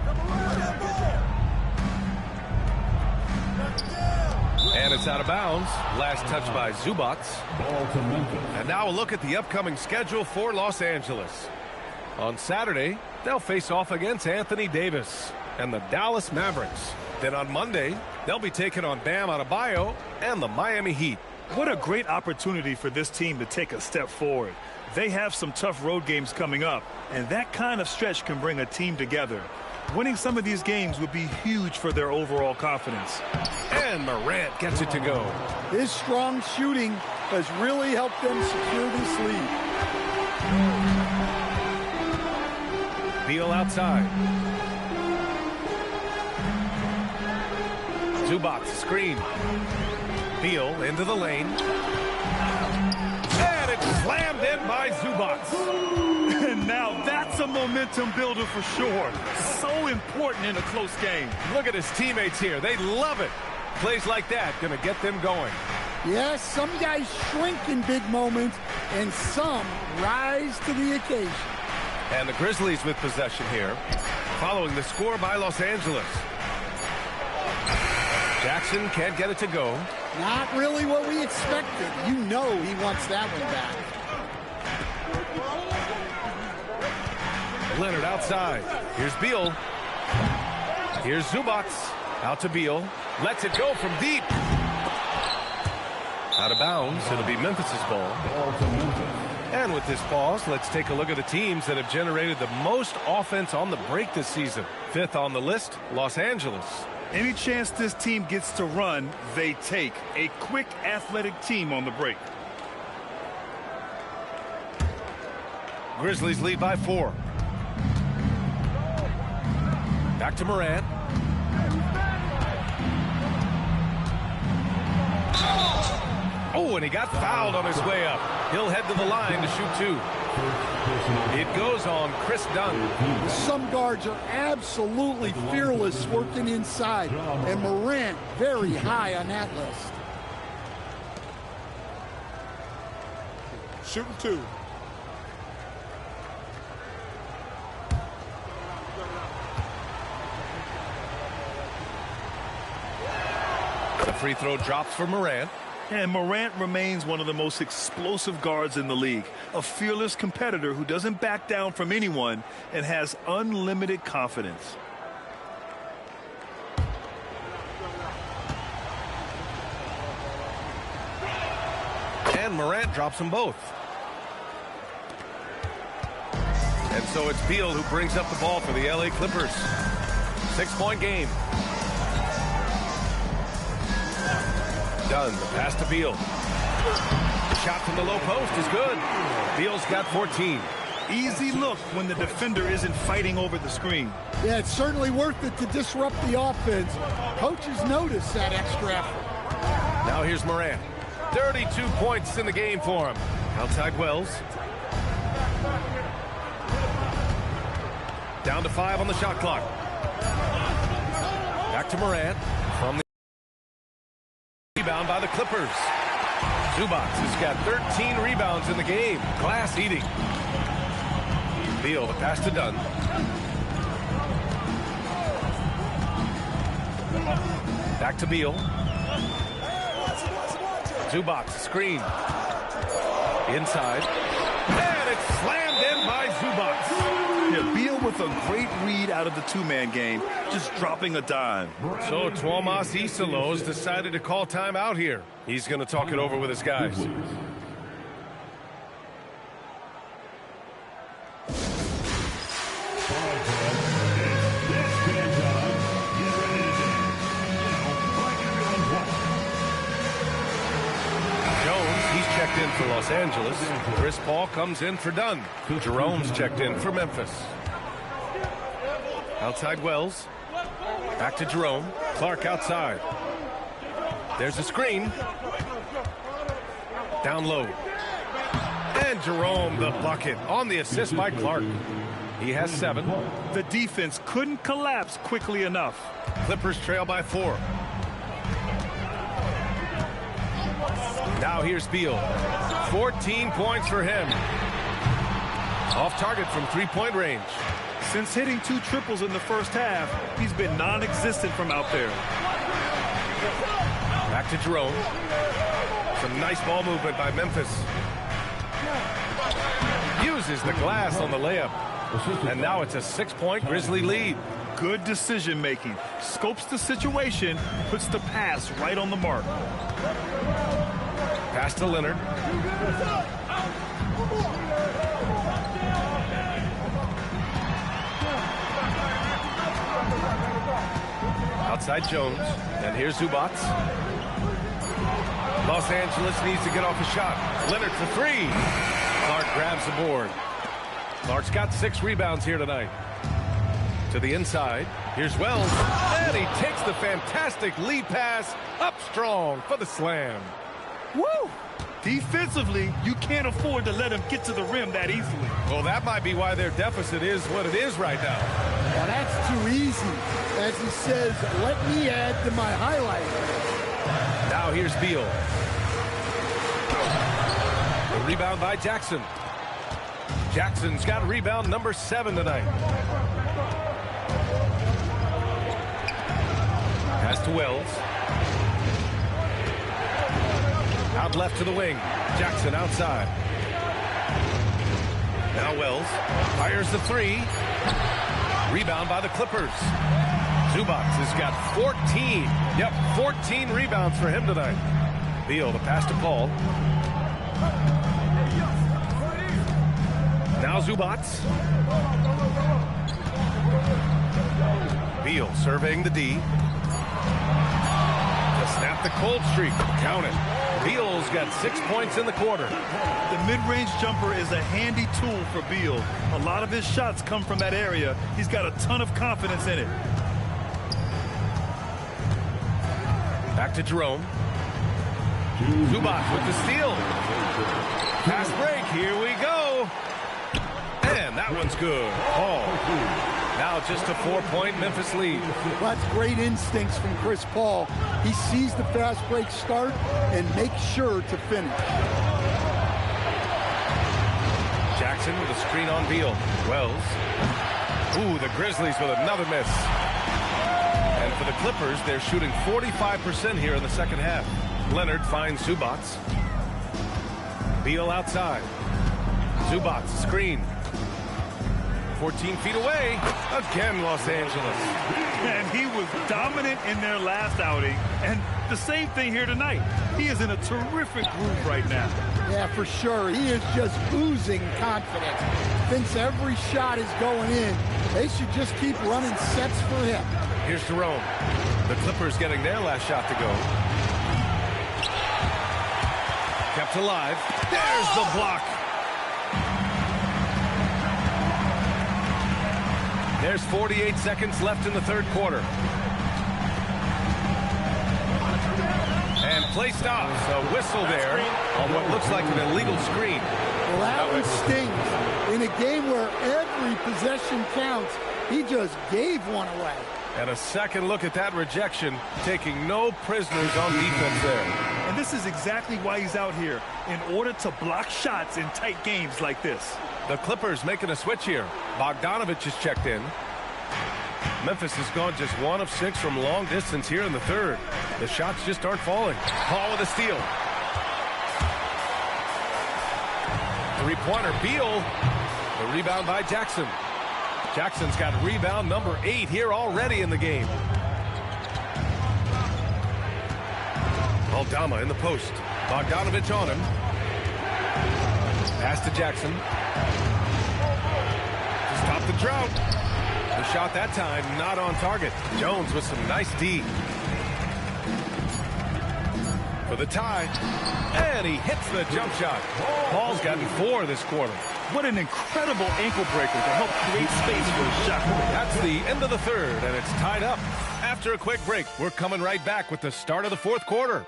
Speaker 1: And it's out of bounds. Last touch by Zubac. And now a look at the upcoming schedule for Los Angeles. On Saturday, they'll face off against Anthony Davis and the Dallas Mavericks. Then on Monday, they'll be taking on Bam Adebayo and the Miami Heat.
Speaker 2: What a great opportunity for this team to take a step forward. They have some tough road games coming up, and that kind of stretch can bring a team together. Winning some of these games would be huge for their overall confidence.
Speaker 1: And Morant gets it to go.
Speaker 3: His strong shooting has really helped them secure this lead.
Speaker 1: Beal outside. Zubac screen. Beal into the lane. And it's slammed in by Zubac.
Speaker 2: And now that's a momentum builder for sure. So important in a close game.
Speaker 1: Look at his teammates here. They love it. Plays like that going to get them going.
Speaker 3: Yes, some guys shrink in big moments, and some rise to the occasion.
Speaker 1: And the Grizzlies with possession here, following the score by Los Angeles. Jackson can't get it to go.
Speaker 3: Not really what we expected. You know he wants that one back.
Speaker 1: Leonard outside. Here's Beal. Here's Zubac. Out to Beal. Lets it go from deep. Out of bounds. It'll be Memphis' ball. And with this pause, let's take a look at the teams that have generated the most offense on the break this season. 5th on the list, Los Angeles.
Speaker 2: Any chance this team gets to run, they take. A quick, athletic team on the break.
Speaker 1: Grizzlies lead by 4. Back to Morant. Oh, and he got fouled on his way up. He'll head to the line to shoot 2. It goes on Chris Dunn.
Speaker 3: Some guards are absolutely fearless working inside, and Morant very high on that list.
Speaker 6: Shooting 2.
Speaker 1: The free throw drops for Morant.
Speaker 2: And Morant remains one of the most explosive guards in the league. A fearless competitor who doesn't back down from anyone and has unlimited confidence.
Speaker 1: And Morant drops them both. And so it's Beal who brings up the ball for the LA Clippers. 6-point game. Dunn, the pass to Beal. Shot from the low post is good. Beal's got 14.
Speaker 2: Easy look when the defender isn't fighting over the screen.
Speaker 3: Yeah, it's certainly worth it to disrupt the offense. Coaches notice that extra effort.
Speaker 1: Now here's Morant. 32 points in the game for him. Outside Wells. Down to 5 on the shot clock. Back to Morant. From the rebound by the Clippers. Zubac has got 13 rebounds in the game. Glass eating. Beal, the pass to Dunn. Back to Beal. Zubac, screen. Inside. And it's slammed in by Zubac.
Speaker 2: Yeah, Beal with a great read out of the two-man game, just dropping a dime.
Speaker 1: So Tuomas Isalos decided to call timeout here. He's going to talk it over with his guys. Checked in for Los Angeles. Chris Paul comes in for Dunn. Jerome's checked in for Memphis. Outside Wells. Back to Jerome. Clark outside. There's a screen. Down low. And Jerome the bucket on the assist by Clark. He has 7.
Speaker 2: The defense couldn't collapse quickly enough.
Speaker 1: Clippers trail by 4. Now here's Beal. 14 points for him. Off target from three-point range.
Speaker 2: Since hitting 2 triples in the first half, he's been non-existent from out there.
Speaker 1: Back to Jerome. Some nice ball movement by Memphis. Uses the glass on the layup. And now it's a 6-point Grizzly lead.
Speaker 2: Good decision-making. Scopes the situation, puts the pass right on the mark.
Speaker 1: Pass to Leonard. Outside Jones. And here's Zubac. Los Angeles needs to get off a shot. Leonard for 3. Clark grabs the board. Clark's got 6 rebounds here tonight. To the inside. Here's Wells. And he takes the fantastic lead pass up strong for the slam.
Speaker 2: Woo! Defensively, you can't afford to let him get to the rim that easily.
Speaker 1: Well, that might be why their deficit is what it is right now.
Speaker 3: Well, that's too easy. As he says, let me add to my highlight.
Speaker 1: Now here's Beal. The rebound by Jackson. Jackson's got rebound number 7 tonight. Pass to Wells. Out left to the wing. Jackson outside. Now Wells fires the 3. Rebound by the Clippers. Zubac has got 14. Yep, 14 rebounds for him tonight. Beal, the pass to Paul. Now Zubac. Beal surveying the D. To snap the cold streak. Count it. Beal's got 6 points in the quarter.
Speaker 2: The mid-range jumper is a handy tool for Beal. A lot of his shots come from that area. He's got a ton of confidence in it.
Speaker 1: Back to Jerome. Zubac with the steal. Pass break. Here we go. And that one's good. Paul. Now just a 4-point Memphis lead.
Speaker 3: Well, that's great instincts from Chris Paul. He sees the fast break start and makes sure to finish.
Speaker 1: Jackson with a screen on Beal. Wells. Ooh, the Grizzlies with another miss. And for the Clippers, they're shooting 45% here in the second half. Leonard finds Zubac. Beal outside. Zubac, screen. 14 feet away. Again, Los Angeles.
Speaker 2: And he was dominant in their last outing. And the same thing here tonight. He is in a terrific groove right now.
Speaker 3: Yeah, for sure. He is just oozing confidence. Thinks every shot is going in. They should just keep running sets for him.
Speaker 1: Here's Jerome. The Clippers getting their last shot to go. Kept alive. There's the block. There's 48 seconds left in the third quarter. And play stops. A whistle there on what looks like an illegal screen.
Speaker 3: Well, that one stings. In a game where every possession counts, he just gave one away.
Speaker 1: And a second look at that rejection, taking no prisoners on defense there.
Speaker 2: And this is exactly why he's out here, in order to block shots in tight games like this.
Speaker 1: The Clippers making a switch here. Bogdanovich is checked in. Memphis has gone just 1 of 6 from long distance here in the third. The shots just aren't falling. Paul with a steal. Three-pointer, Beal. The rebound by Jackson. Jackson's got rebound number 8 here already in the game. Aldama in the post. Bogdanovich on him. Pass to Jackson. To stop the drought. The shot that time not on target. Jones with some nice D. For the tie. And he hits the jump shot. Paul's gotten 4 this quarter.
Speaker 2: What an incredible ankle breaker to help create space for a shot.
Speaker 1: That's the end of the third, and it's tied up. After a quick break, we're coming right back with the start of the fourth quarter.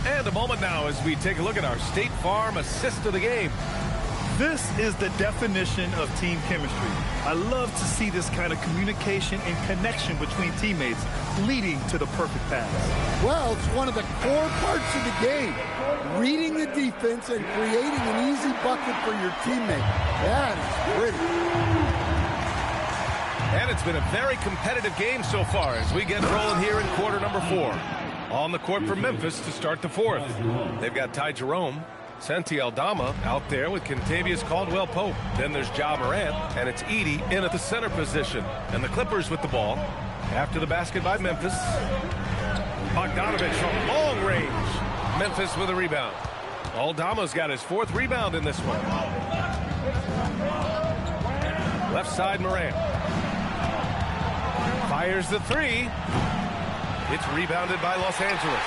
Speaker 1: And a moment now as we take a look at our State Farm assist of the game.
Speaker 2: This is the definition of team chemistry. I love to see this kind of communication and connection between teammates leading to the perfect pass.
Speaker 3: Well, it's one of the core parts of the game. Reading the defense and creating an easy bucket for your teammate. That is pretty.
Speaker 1: And it's been a very competitive game so far as we get rolling here in quarter number 4. On the court for Memphis to start the fourth. They've got Ty Jerome, Santi Aldama out there with Kentavious Caldwell-Pope. Then there's Ja Morant, and it's Edey in at the center position. And the Clippers with the ball. After the basket by Memphis. Bogdanovich from long range. Memphis with a rebound. Aldama's got his 4th rebound in this one. Left side Morant. Fires the 3. It's rebounded by Los Angeles.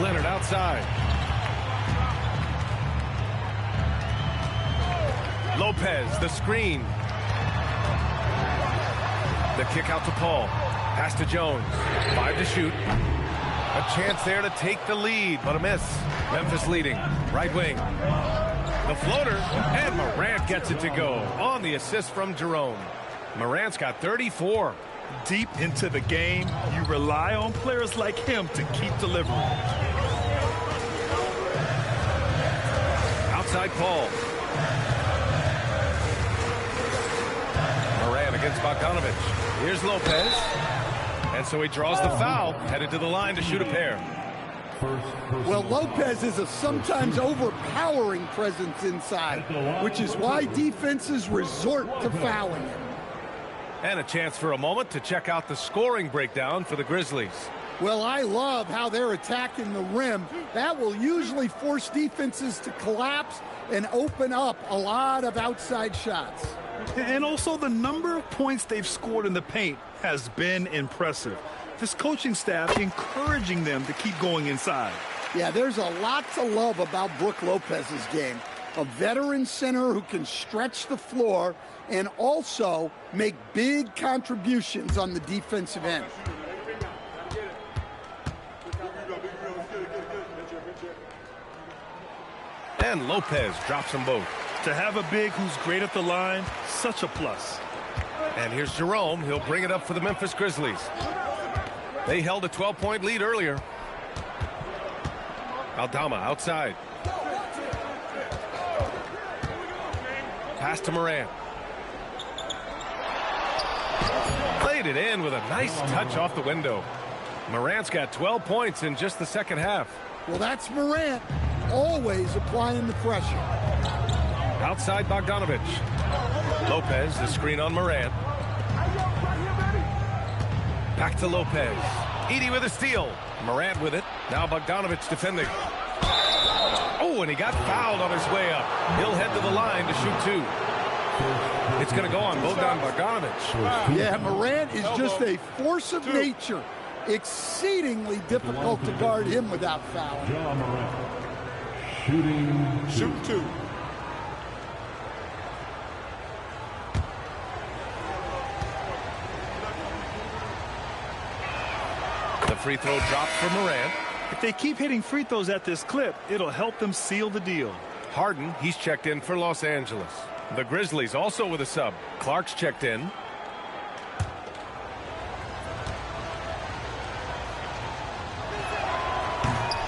Speaker 1: Leonard outside. Lopez, the screen. The kick out to Paul. Pass to Jones. 5 to shoot. A chance there to take the lead, but a miss. Memphis leading. Right wing. The floater, and Morant gets it to go on the assist from Jerome. Morant's got 34.
Speaker 2: Deep into the game, you rely on players like him to keep delivering.
Speaker 1: Outside Paul. Morant against Bogdanovich. Here's Lopez. And so he draws the foul, headed to the line to shoot a pair.
Speaker 3: Well, Lopez is a sometimes overpowering presence inside, which is why defenses resort to fouling him.
Speaker 1: And a chance for a moment to check out the scoring breakdown for the Grizzlies.
Speaker 3: Well, I love how they're attacking the rim. That will usually force defenses to collapse and open up a lot of outside shots.
Speaker 2: And also the number of points they've scored in the paint has been impressive. This coaching staff encouraging them to keep going inside.
Speaker 3: Yeah, there's a lot to love about Brook Lopez's game. A veteran center who can stretch the floor and also make big contributions on the defensive end.
Speaker 1: And Lopez drops them both.
Speaker 2: To have a big who's great at the line, such a plus.
Speaker 1: And here's Jerome. He'll bring it up for the Memphis Grizzlies. They held a 12-point lead earlier. Aldama outside. Pass to Morant. Played it in with a nice touch off the window. Morant's got 12 points in just the second half.
Speaker 3: Well, that's Morant, always applying the pressure.
Speaker 1: Outside Bogdanovich. Lopez, the screen on Morant. Back to Lopez. Edey with a steal. Morant with it. Now Bogdanovich defending. Oh, and he got fouled on his way up. He'll head to the line to shoot 2. It's going to go on Bogdanovich.
Speaker 3: Yeah, Morant is just a force of nature. Exceedingly difficult to guard him without fouling.
Speaker 5: John Morant. Shooting.
Speaker 6: Shoot 2.
Speaker 1: The free throw dropped for Morant.
Speaker 2: If they keep hitting free throws at this clip, it'll help them seal the deal.
Speaker 1: Harden, he's checked in for Los Angeles. The Grizzlies also with a sub. Clark's checked in.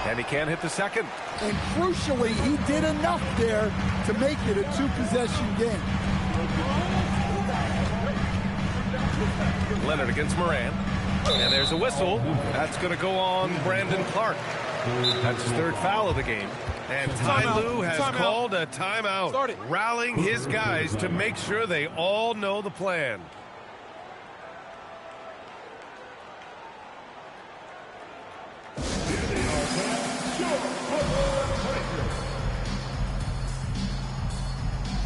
Speaker 1: And he can't hit the second.
Speaker 3: And crucially, he did enough there to make it a 2-possession game.
Speaker 1: Leonard against Morant. And there's a whistle. That's going to go on Brandon Clark. That's his 3rd foul of the game. And Ty Lue has called a timeout, rallying his guys to make sure they all know the plan.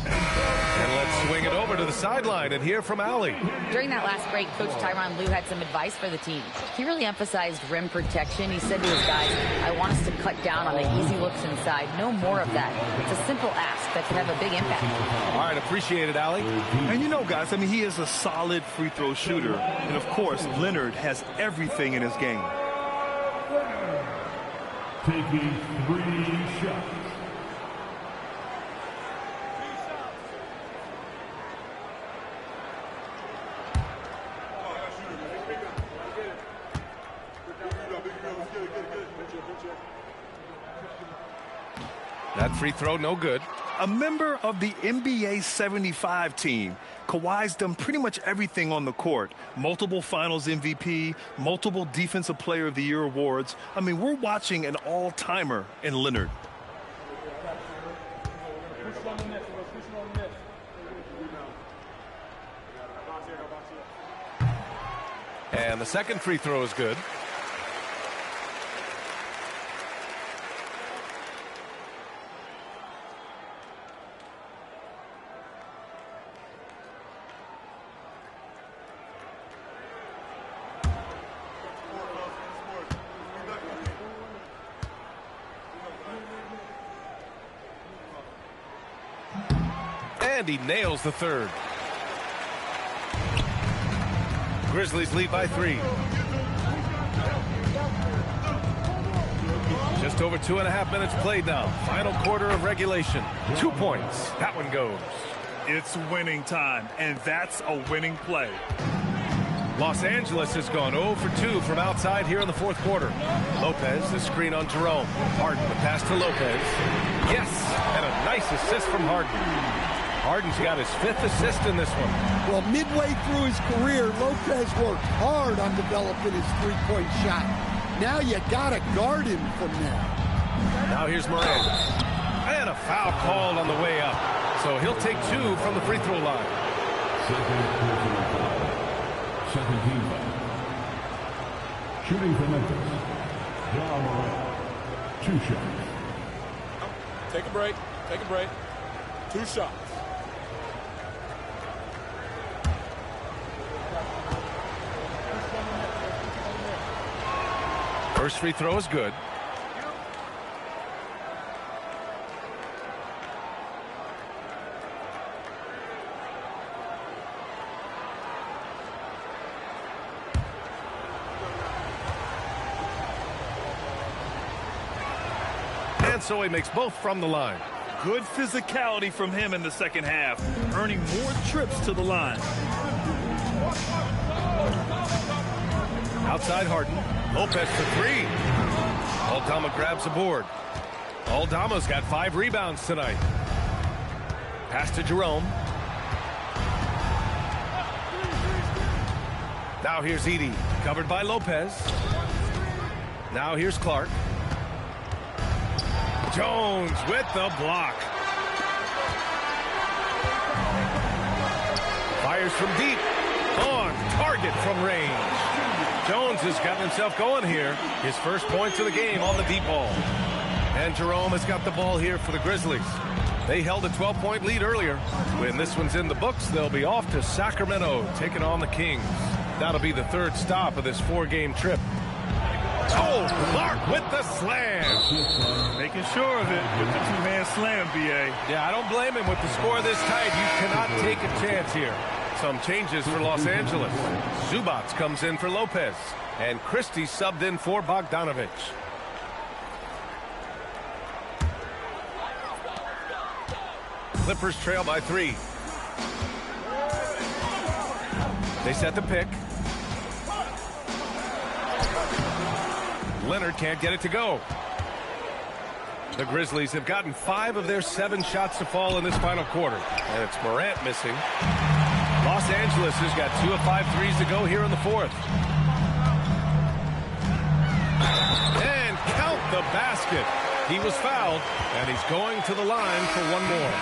Speaker 1: And let's swing it over to the sideline and hear from Allie.
Speaker 4: During that last break, Coach Tyronn Lue had some advice for the team. He really emphasized rim protection. He said to his guys, I want us to cut down on the easy looks inside. No more of that. It's a simple ask that could have a big impact.
Speaker 1: All right, appreciate it, Allie.
Speaker 2: And you know, guys, I mean, he is a solid free throw shooter. And, of course, Leonard has everything in his game.
Speaker 5: Taking 3 shots.
Speaker 1: That free throw, no good.
Speaker 2: A member of the NBA 75 team, Kawhi's done pretty much everything on the court. Multiple Finals MVP, multiple Defensive Player of the Year awards. I mean, we're watching an all-timer in Leonard.
Speaker 1: And the second free throw is good. And he nails the 3rd. Grizzlies lead by 3. Just over 2.5 minutes played now. Final quarter of regulation. 2 points. That one goes.
Speaker 2: It's winning time, and that's a winning play.
Speaker 1: Los Angeles has gone 0 for 2 from outside here in the 4th quarter. Lopez, the screen on Jerome. Harden, the pass to Lopez. Yes, and a nice assist from Harden. Harden's got his 5th assist in this one.
Speaker 3: Well, midway through his career, Lopez worked hard on developing his 3-point shot. Now you gotta guard him from there.
Speaker 1: Now here's Morant. And a foul called on the way up. So he'll take 2 from the free throw line.
Speaker 5: Second team foul. Shooting for Memphis. John Morant. 2 shots.
Speaker 6: Take a break. Take a break. 2 shots.
Speaker 1: First free throw is good. And so he makes both from the line.
Speaker 2: Good physicality from him in the second half, earning more trips to the line.
Speaker 1: Outside Harden. Lopez for 3. Aldama grabs the board. Aldama's got 5 rebounds tonight. Pass to Jerome. Now here's Edey, covered by Lopez. Now here's Clark. Jones with the block. Fires from deep. On target from range. Jones has gotten himself going here. His first points of the game on the deep ball. And Jerome has got the ball here for the Grizzlies. They held a 12-point lead earlier. When this one's in the books, they'll be off to Sacramento, taking on the Kings. That'll be the third stop of this 4-game trip. Oh, Clark with the slam.
Speaker 2: Making sure of it with the two-man slam, B.A.
Speaker 1: Yeah, I don't blame him with the score this tight. You cannot take a chance here. Some changes for Los Angeles. Zubats comes in for Lopez. And Christie subbed in for Bogdanovich. Clippers trail by 3. They set the pick. Leonard can't get it to go. The Grizzlies have gotten 5 of their 7 shots to fall in this final quarter. And it's Morant missing. Los Angeles has got 2 of 5 threes to go here in the 4th. And count the basket. He was fouled, and he's going to the line for one more.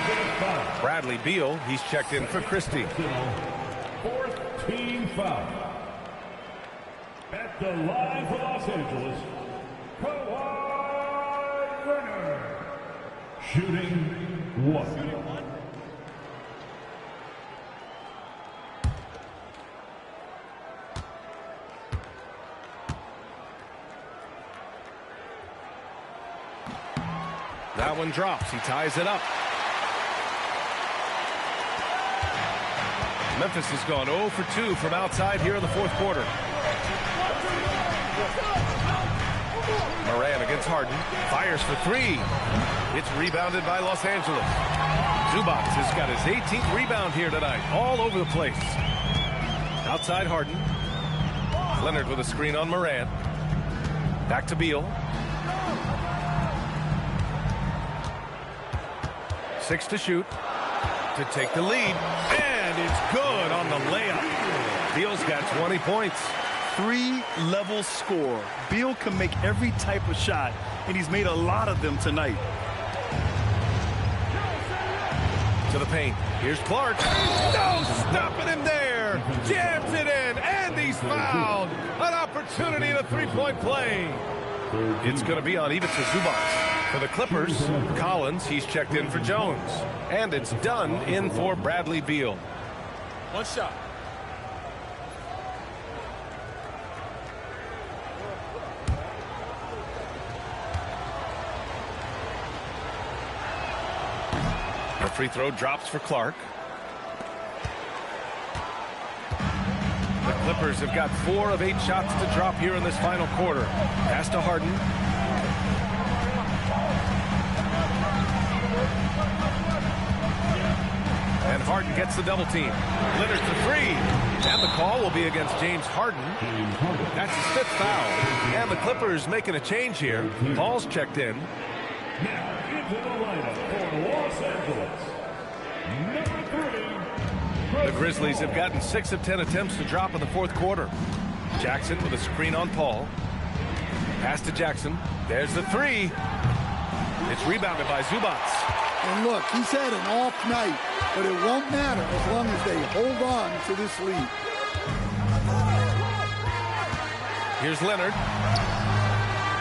Speaker 1: Bradley Beal, he's checked in for Christie.
Speaker 5: 4th team foul. At the line for Los Angeles, Kawhi Leonard. Shooting 1.
Speaker 1: That one drops. He ties it up. Memphis has gone 0 for 2 from outside here in the 4th quarter. Morant against Harden. Fires for 3. It's rebounded by Los Angeles. Zubats has got his 18th rebound here tonight. All over the place. Outside Harden. Leonard with a screen on Morant. Back to Beal. 6 to shoot to take the lead, and it's good on the layup. Beal's got 20 points.
Speaker 2: 3-level score. Beal can make every type of shot, and he's made a lot of them tonight.
Speaker 1: To the paint. Here's Clark. No stopping him there. Jams it in, and he's fouled. An opportunity in a 3-point play. It's going to be on Ivica Zubats. For the Clippers, Collins, he's checked in for Jones. And it's done in for Bradley Beal.
Speaker 6: One shot.
Speaker 1: The free throw drops for Clark. The Clippers have got 4 of 8 shots to drop here in this final quarter. Pass to Harden. And Harden gets the double team. Leonard to 3. And the call will be against James Harden. That's his 5th foul. And the Clippers making a change here. Paul's checked in.
Speaker 5: Now into the lineup for Los Angeles. Number 3.
Speaker 1: The Grizzlies have gotten 6 of 10 attempts to drop in the 4th quarter. Jackson with a screen on Paul. Pass to Jackson. There's the 3. It's rebounded by Zubats.
Speaker 3: And look, he's had an off night, but it won't matter as long as they hold on to this lead.
Speaker 1: Here's Leonard.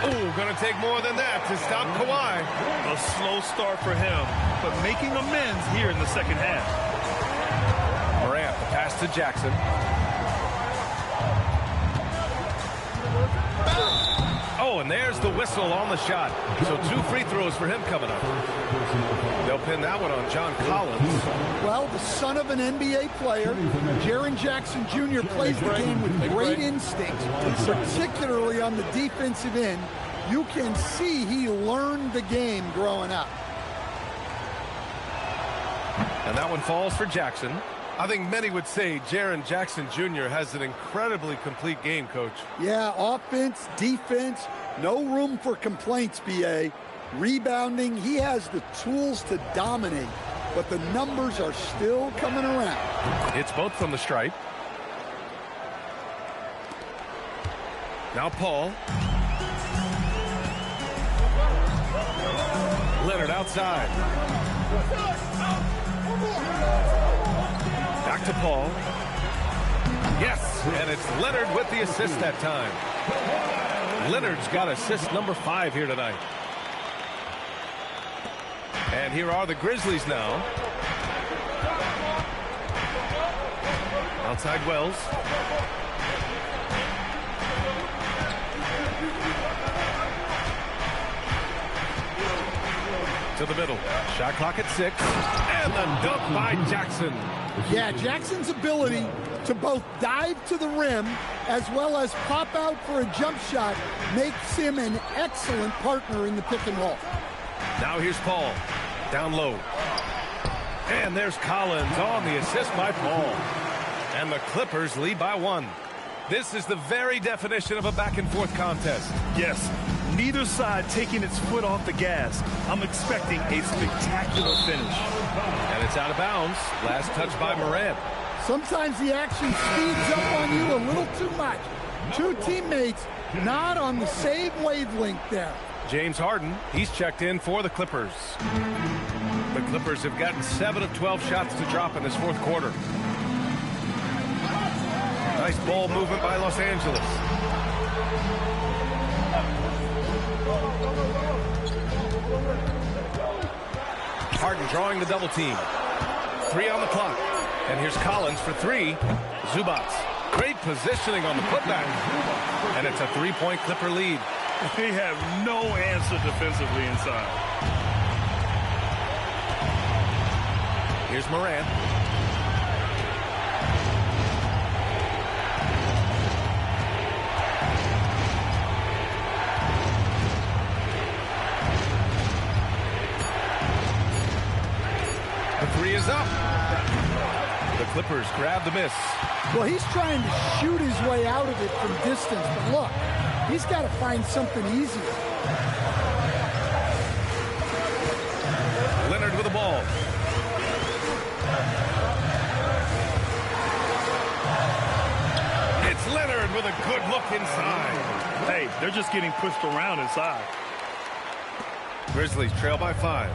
Speaker 1: Oh, going to take more than that to stop Kawhi.
Speaker 2: A slow start for him, but making amends here in the second half.
Speaker 1: Morant, the pass to Jackson. Oh, and there's the whistle on the shot. So 2 free throws for him coming up. They'll pin that one on John Collins.
Speaker 3: Well, the son of an NBA player, Jaren Jackson Jr. plays the game with great instinct, particularly on the defensive end. You can see he learned the game growing up.
Speaker 1: And that one falls for Jackson. I think many would say Jaren Jackson Jr. has an incredibly complete game, Coach.
Speaker 3: Yeah, offense, defense, no room for complaints, B.A. Rebounding, he has the tools to dominate, but the numbers are still coming around.
Speaker 1: It's both from the stripe. Now Paul. Leonard outside. Back to Paul. Yes, and it's Leonard with the assist that time. Leonard's got assist number 5 here tonight. And here are the Grizzlies now. Outside Wells. To the middle. Shot clock at 6. And the dunk by Jackson.
Speaker 3: Yeah, Jackson's ability to both dive to the rim as well as pop out for a jump shot makes him an excellent partner in the pick and roll.
Speaker 1: Now here's Paul. Down low. And there's Collins on the assist by Paul. And the Clippers lead by 1. This is the very definition of a back-and-forth contest.
Speaker 2: Yes, neither side taking its foot off the gas. I'm expecting a spectacular finish.
Speaker 1: And it's out of bounds. Last touch by Morant.
Speaker 3: Sometimes the action speeds up on you a little too much. Two teammates not on the same wavelength there.
Speaker 1: James Harden, he's checked in for the Clippers. The Clippers have gotten 7 of 12 shots to drop in this fourth quarter. Nice ball movement by Los Angeles. Harden drawing the double team. 3 on the clock. And here's Collins for 3. Zubats. Great positioning on the putback. And it's a 3-point Clipper lead.
Speaker 2: They have no answer defensively inside.
Speaker 1: Here's Morant. The 3 is up. The Clippers grab the miss.
Speaker 3: Well, he's trying to shoot his way out of it from distance, but look, he's got to find something easier.
Speaker 1: Leonard with the ball. It's Leonard with a good look inside.
Speaker 2: Hey, they're just getting pushed around inside.
Speaker 1: Grizzlies trail by 5.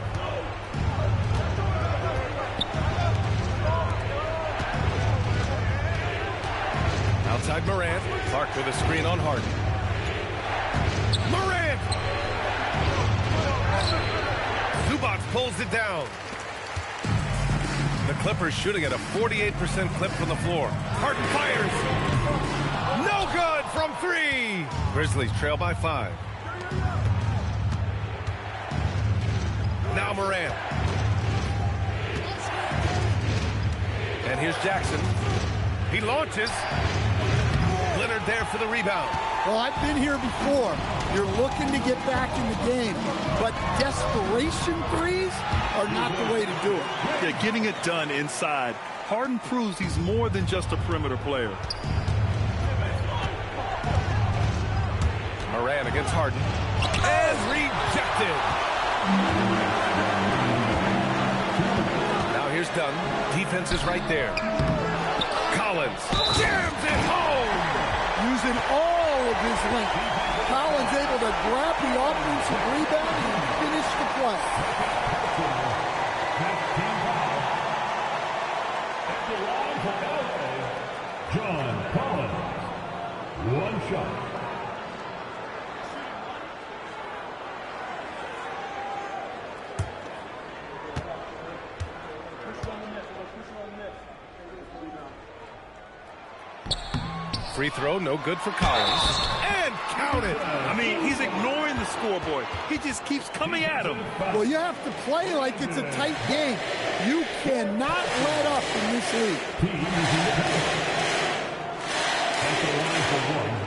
Speaker 1: Outside Morant. Clark with a screen on Harden. Morant! Zubats pulls it down. The Clippers shooting at a 48% clip from the floor. Harden fires. No good from 3. Grizzlies trail by 5. Now Morant. And here's Jackson. He launches. Leonard there for the rebound.
Speaker 3: Well, I've been here before. You're looking to get back in the game, but desperation threes are not the way to do it.
Speaker 2: Yeah, getting it done inside. Harden proves he's more than just a perimeter player.
Speaker 1: Morant against Harden. And rejected. Now here's Dunn. Defense is right there. Collins jams it home.
Speaker 3: Using all of his length. Collins able to grab the offensive rebound and finish the play.
Speaker 5: John Collins. 1 shot.
Speaker 1: Free throw, no good for Collins. And count it.
Speaker 2: I mean, he's ignoring the scoreboard. He just keeps coming at him.
Speaker 3: Well, you have to play like it's a tight game. You cannot let up in this league.
Speaker 5: At the line for 1.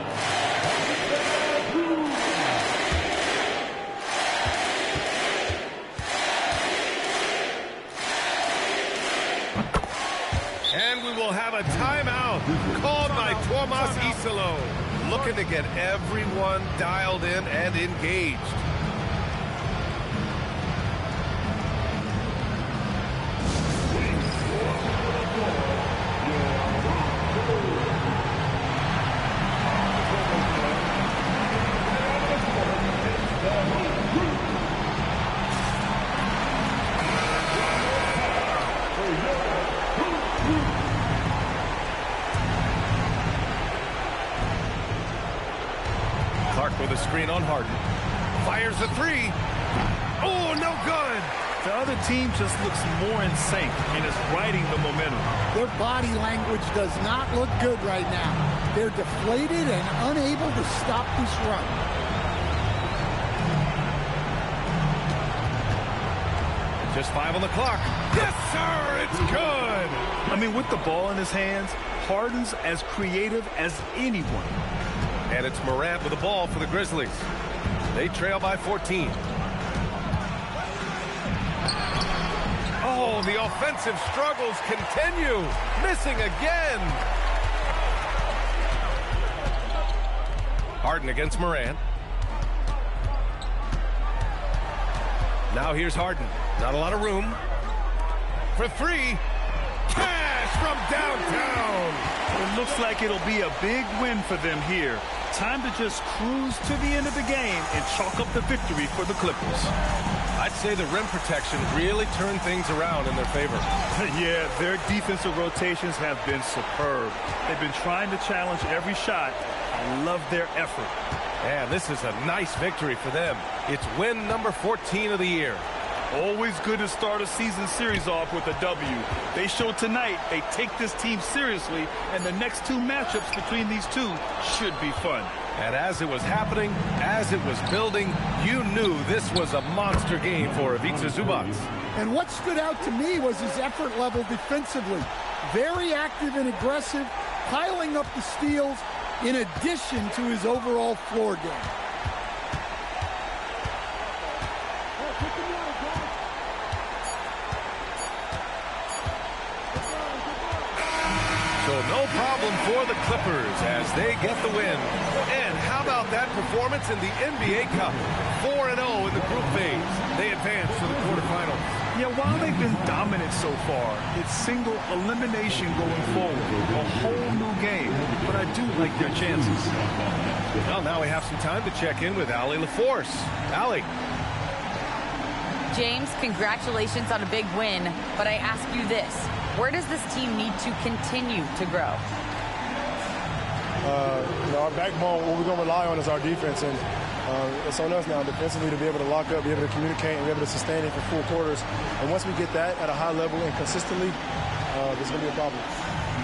Speaker 1: And we will have a timeout called by Tomas Isalo, looking to get everyone dialed in and engaged. with a screen on Harden. Fires the three. Oh, no good.
Speaker 2: The other team just looks more in sync and is riding the momentum.
Speaker 3: Their body language does not look good right now. They're deflated and unable to stop this run.
Speaker 1: Just 5 on the clock. Yes, sir, it's good.
Speaker 2: I mean, with the ball in his hands, Harden's as creative as anyone.
Speaker 1: And it's Morant with the ball for the Grizzlies. They trail by 14. Oh, the offensive struggles continue. Missing again. Harden against Morant. Now here's Harden. Not a lot of room. For three. Cash from downtown.
Speaker 2: It looks like it'll be a big win for them here. Time to just cruise to the end of the game and chalk up the victory for the Clippers.
Speaker 1: I'd say the rim protection really turned things around in their favor.
Speaker 2: Yeah, their defensive rotations have been superb. They've been trying to challenge every shot. I love their effort.
Speaker 1: And this is a nice victory for them. It's win number 14 of the year.
Speaker 2: Always good to start a season series off with a W. They showed tonight they take this team seriously, and the next two matchups between these two should be fun.
Speaker 1: And as it was happening, as it was building, you knew this was a monster game for Ivica Zubac.
Speaker 3: And what stood out to me was his effort level defensively. Very active and aggressive, piling up the steals in addition to his overall floor game.
Speaker 1: So no problem for the Clippers as they get the win. And how about that performance in the NBA Cup? 4-0 in the group phase. They advance to the quarterfinals.
Speaker 2: Yeah, while they've been dominant so far, it's single elimination going forward. A whole new game, but I do like their chances.
Speaker 1: Well, now we have some time to check in with Allie LaForce. Allie.
Speaker 4: James, congratulations on a big win, but I ask you this. Where does this team need to continue to grow?
Speaker 9: Our backbone, what we're going to rely on is our defense, and it's on us now defensively to be able to lock up, be able to communicate, and be able to sustain it for full quarters. And once we get that at a high level and consistently, there's going to be a problem.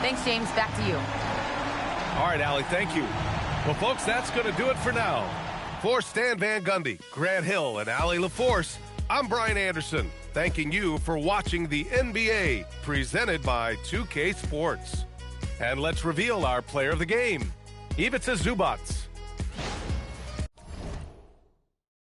Speaker 4: Thanks, James. Back to you.
Speaker 1: All right, Allie, thank you. Well, folks, that's going to do it for now. For Stan Van Gundy, Grant Hill, and Allie LaForce, I'm Brian Anderson, thanking you for watching the NBA, presented by 2K Sports. And let's reveal our player of the game, Ivica Zubac.